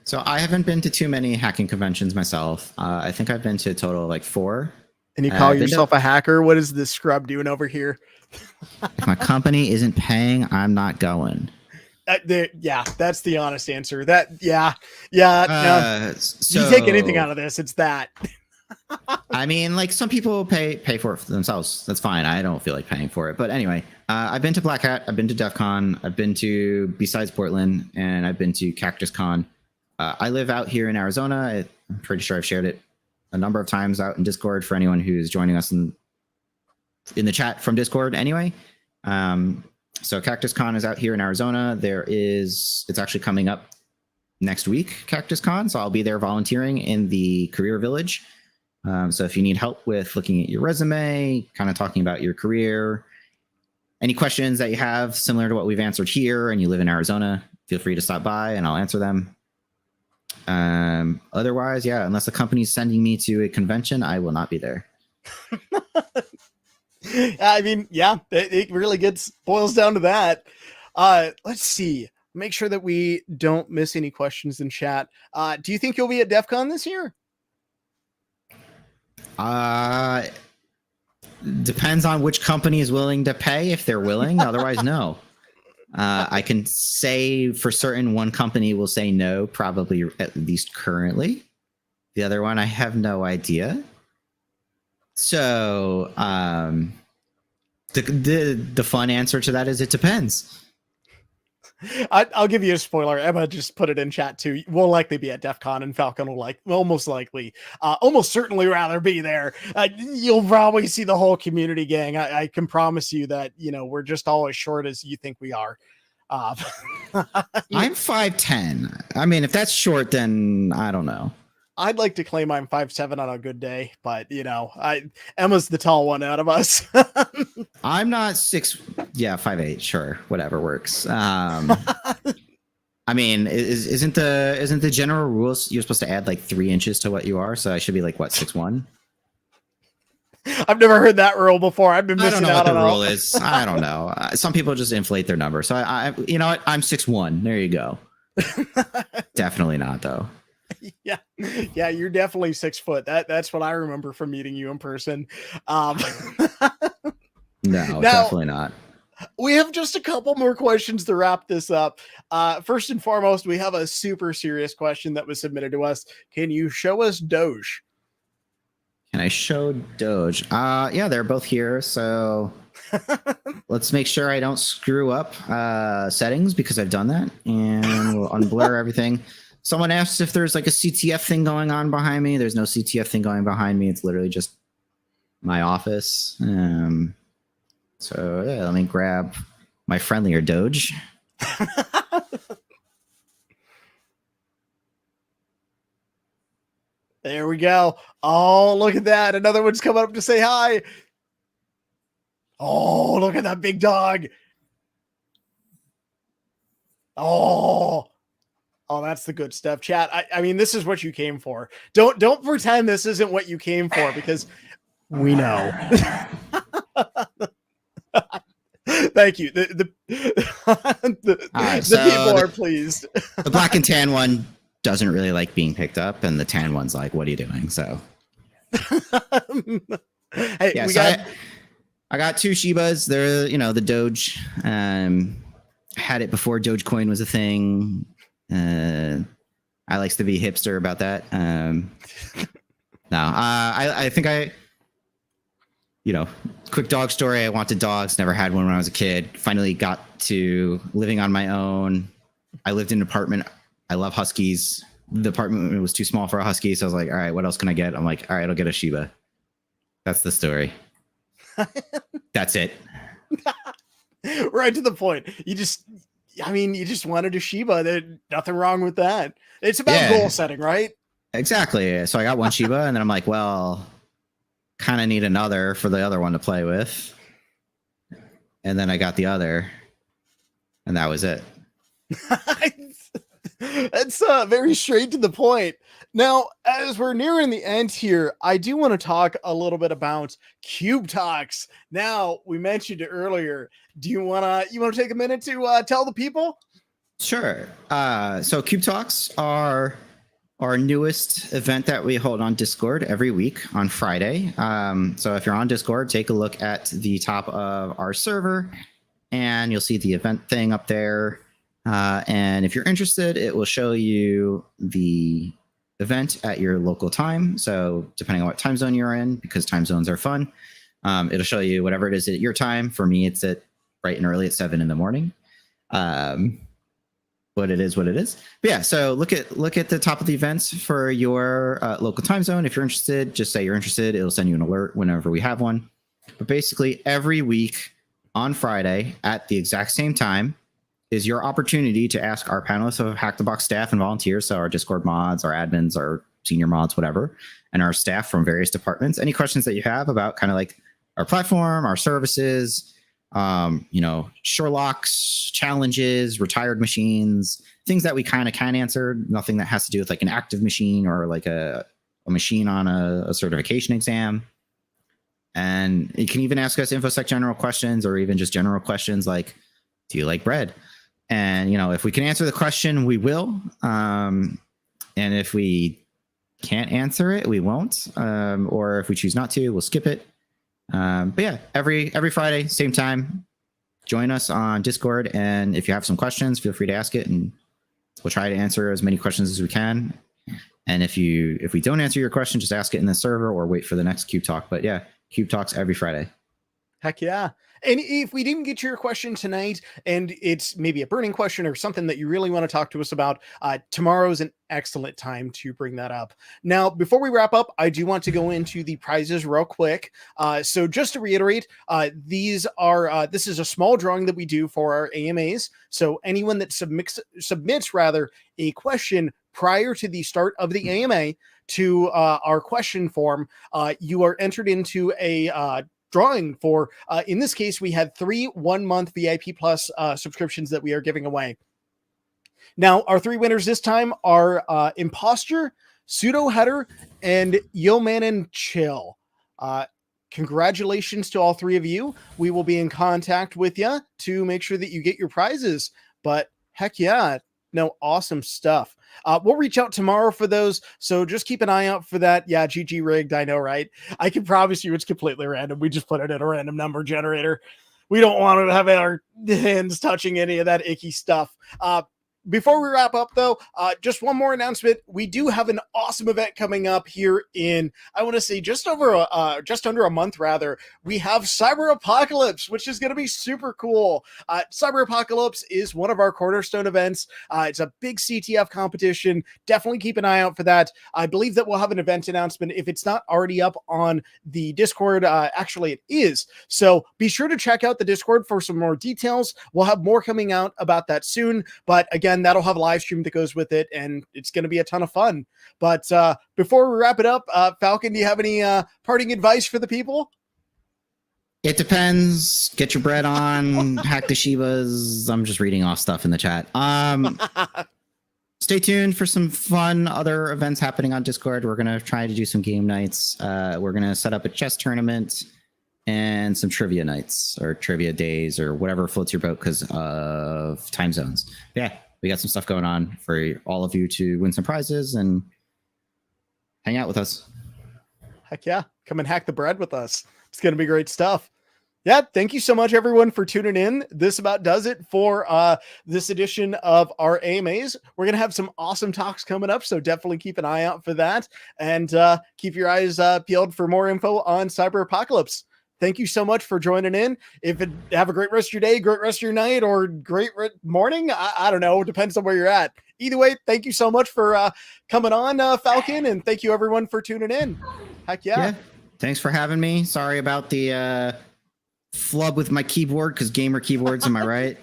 So I haven't been to too many hacking conventions myself. I think I've been to a total of like 4. And you call yourself a hacker? What is this scrub doing over here? If my company isn't paying, I'm not going. Yeah, that's the honest answer. No. You take anything out of this, it's that. I mean, like some people pay for it for themselves. That's fine. I don't feel like paying for it. But anyway, I've been to Black Hat. I've been to DEF CON. I've been to Besides Portland, and I've been to Cactus Con. I live out here in Arizona. I'm pretty sure I've shared it a number of times out in Discord for anyone who's joining us in the chat from Discord anyway. So Cactus Con is out here in Arizona. It's actually coming up next week, Cactus Con. So I'll be there volunteering in the Career Village. So if you need help with looking at your resume, kind of talking about your career, any questions that you have similar to what we've answered here, and you live in Arizona, feel free to stop by and I'll answer them. Otherwise, yeah, unless the company's sending me to a convention, I will not be there. I mean, yeah, it really boils down to that. Let's see. Make sure that we don't miss any questions in chat. Do you think you'll be at DEF CON this year? Depends on which company is willing to pay, if they're willing. Otherwise, no. I can say for certain one company will say no, probably at least currently. The other one, I have no idea. So the fun answer to that is it depends. I'll give you a spoiler. Emma just put it in chat too. We'll likely be at DEF CON, and Falcon will most certainly rather be there. You'll probably see the whole community gang. I can promise you that, we're just all as short as you think we are. I'm 5'10". I mean, if that's short, then I don't know. I'd like to claim I'm 5'7" on a good day, but Emma's the tall one out of us. I'm not 5'8". Sure, whatever works. I mean, isn't the general rules you're supposed to add like 3 inches to what you are? So I should be like what, 6'1"? I've never heard that rule before. I've been missing out on the rule is. I don't know. Some people just inflate their number. So you know what? I'm 6'1". There you go. Definitely not though. Yeah, you're definitely 6 foot. That's what I remember from meeting you in person. No, definitely not. We have just a couple more questions to wrap this up. First and foremost, we have a super serious question that was submitted to us. Can you show us Doge? Can I show Doge? Yeah, they're both here. So let's make sure I don't screw up settings, because I've done that, and we'll unblur everything. Someone asks if there's like a CTF thing going on behind me. There's no CTF thing going behind me. It's literally just my office. So yeah, let me grab my friendlier Doge. There we go. Oh, look at that. Another one's coming up to say hi. Oh, look at that big dog. Oh, that's the good stuff, chat. I mean, this is what you came for. Don't pretend this isn't what you came for, because we know. Thank you. The people are pleased. The black and tan one doesn't really like being picked up, and the tan one's like, "What are you doing?" So, hey, yeah. I got 2 Shibas. They're the Doge. Had it before Dogecoin was a thing. I likes to be hipster about that. I think quick dog story. I wanted dogs, never had one when I was a kid. Finally got to living on my own. I lived in an apartment. I love Huskies. The apartment was too small for a Husky. So I was like, all right, what else can I get? I'm like, all right, I'll get a Shiba. That's the story. That's it. Right to the point. You just wanted a Shiba. There's nothing wrong with that. It's about goal setting, right? Exactly. So I got one Shiba, and then I'm like, well, kind of need another for the other one to play with. And then I got the other, and that was it. That's very straight to the point. Now, as we're nearing the end here, I do want to talk a little bit about Cube Talks. Now, we mentioned it earlier. Do you want to take a minute to tell the people? Sure. So Cube Talks are our newest event that we hold on Discord every week on Friday. So if you're on Discord, take a look at the top of our server, and you'll see the event thing up there. And if you're interested, it will show you the event at your local time. So depending on what time zone you're in, because time zones are fun, it'll show you whatever it is at your time. For me, it's at bright and early at 7 a.m. But it is what it is. But yeah, so look at the top of the events for your local time zone. If you're interested, just say you're interested. It'll send you an alert whenever we have one. But basically, every week on Friday at the exact same time is your opportunity to ask our panelists of Hack the Box staff and volunteers, so our Discord mods, our admins, our senior mods, whatever, and our staff from various departments, any questions that you have about kind of like our platform, our services, Sherlock's challenges, retired machines, things that we kind of can answer. Nothing that has to do with like an active machine or like a machine on a certification exam. And you can even ask us infosec general questions, or even just general questions like, do you like bread? And, if we can answer the question, we will. And if we can't answer it, we won't. Or if we choose not to, we'll skip it. But yeah, every Friday, same time, join us on Discord. And if you have some questions, feel free to ask it, and we'll try to answer as many questions as we can. And if we don't answer your question, just ask it in the server or wait for the next Cube Talk. But yeah, Cube Talks every Friday. Heck yeah. And if we didn't get to your question tonight, and it's maybe a burning question or something that you really want to talk to us about, tomorrow's an excellent time to bring that up. Now, before we wrap up, I do want to go into the prizes real quick. So just to reiterate, this is a small drawing that we do for our AMAs. So anyone that submits a question prior to the start of the AMA to our question form, you are entered into a drawing for, in this case, we had 3 1-month VIP plus subscriptions that we are giving away. Now, our 3 winners this time are Imposter, Pseudo Header, and Yo Man and Chill. Congratulations to all 3 of you. We will be in contact with you to make sure that you get your prizes. But heck yeah, no, awesome stuff. We'll reach out tomorrow for those, so just keep an eye out for that. Yeah, GG rigged, I know, right? I can promise you it's completely random. We just put it in a random number generator. We don't want to have our hands touching any of that icky stuff. Before we wrap up, though, just one more announcement. We do have an awesome event coming up here in, I want to say, just under a month, rather. We have Cyber Apocalypse, which is going to be super cool. Cyber Apocalypse is one of our cornerstone events. It's a big CTF competition. Definitely keep an eye out for that. I believe that we'll have an event announcement if it's not already up on the Discord. Actually, it is. So be sure to check out the Discord for some more details. We'll have more coming out about that soon. But again, that'll have a live stream that goes with it, and it's going to be a ton of fun. But before we wrap it up, Falcon, do you have any parting advice for the people? It depends. Get your bread on. Hack the Shibas. I'm just reading off stuff in the chat. Stay tuned for some fun other events happening on Discord. We're going to try to do some game nights. We're going to set up a chess tournament and some trivia nights or trivia days or whatever floats your boat because of time zones. Yeah, we got some stuff going on for all of you to win some prizes and hang out with us. Heck yeah. Come and hack the bread with us. It's going to be great stuff. Yeah, thank you so much, everyone, for tuning in. This about does it for this edition of our AMAs. We're going to have some awesome talks coming up, so definitely keep an eye out for that. And keep your eyes peeled for more info on Cyber Apocalypse. Thank you so much for joining in. Have a great rest of your day, great rest of your night, or great morning. I don't know. It depends on where you're at. Either way, thank you so much for coming on, Falcon, and thank you, everyone, for tuning in. Heck yeah. Thanks for having me. Sorry about the flub with my keyboard, because gamer keyboards, am I right?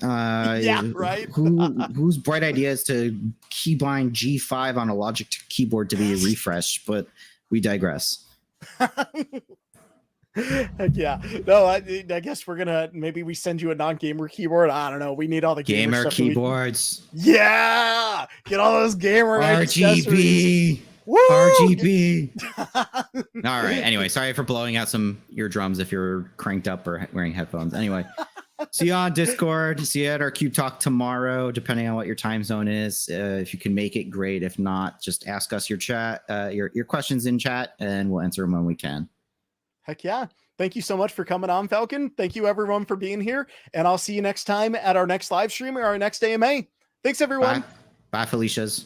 Yeah, right. Whose bright idea is to keybind G5 on a Logic keyboard to be a refresh, but we digress. Heck yeah. No, I guess we're gonna maybe we send you a non-gamer keyboard. I don't know. We need all the gamer keyboards. Yeah, get all those gamer RGB. Woo! RGB. All right. Anyway, sorry for blowing out some eardrums if you're cranked up or wearing headphones. Anyway, see you on Discord. See you at our Cube Talk tomorrow, depending on what your time zone is. If you can make it, great. If not, just ask us your questions in chat, and we'll answer them when we can. Heck yeah. Thank you so much for coming on, Falcon. Thank you, everyone, for being here. And I'll see you next time at our next live stream or our next AMA. Thanks, everyone. Bye, Felicia's.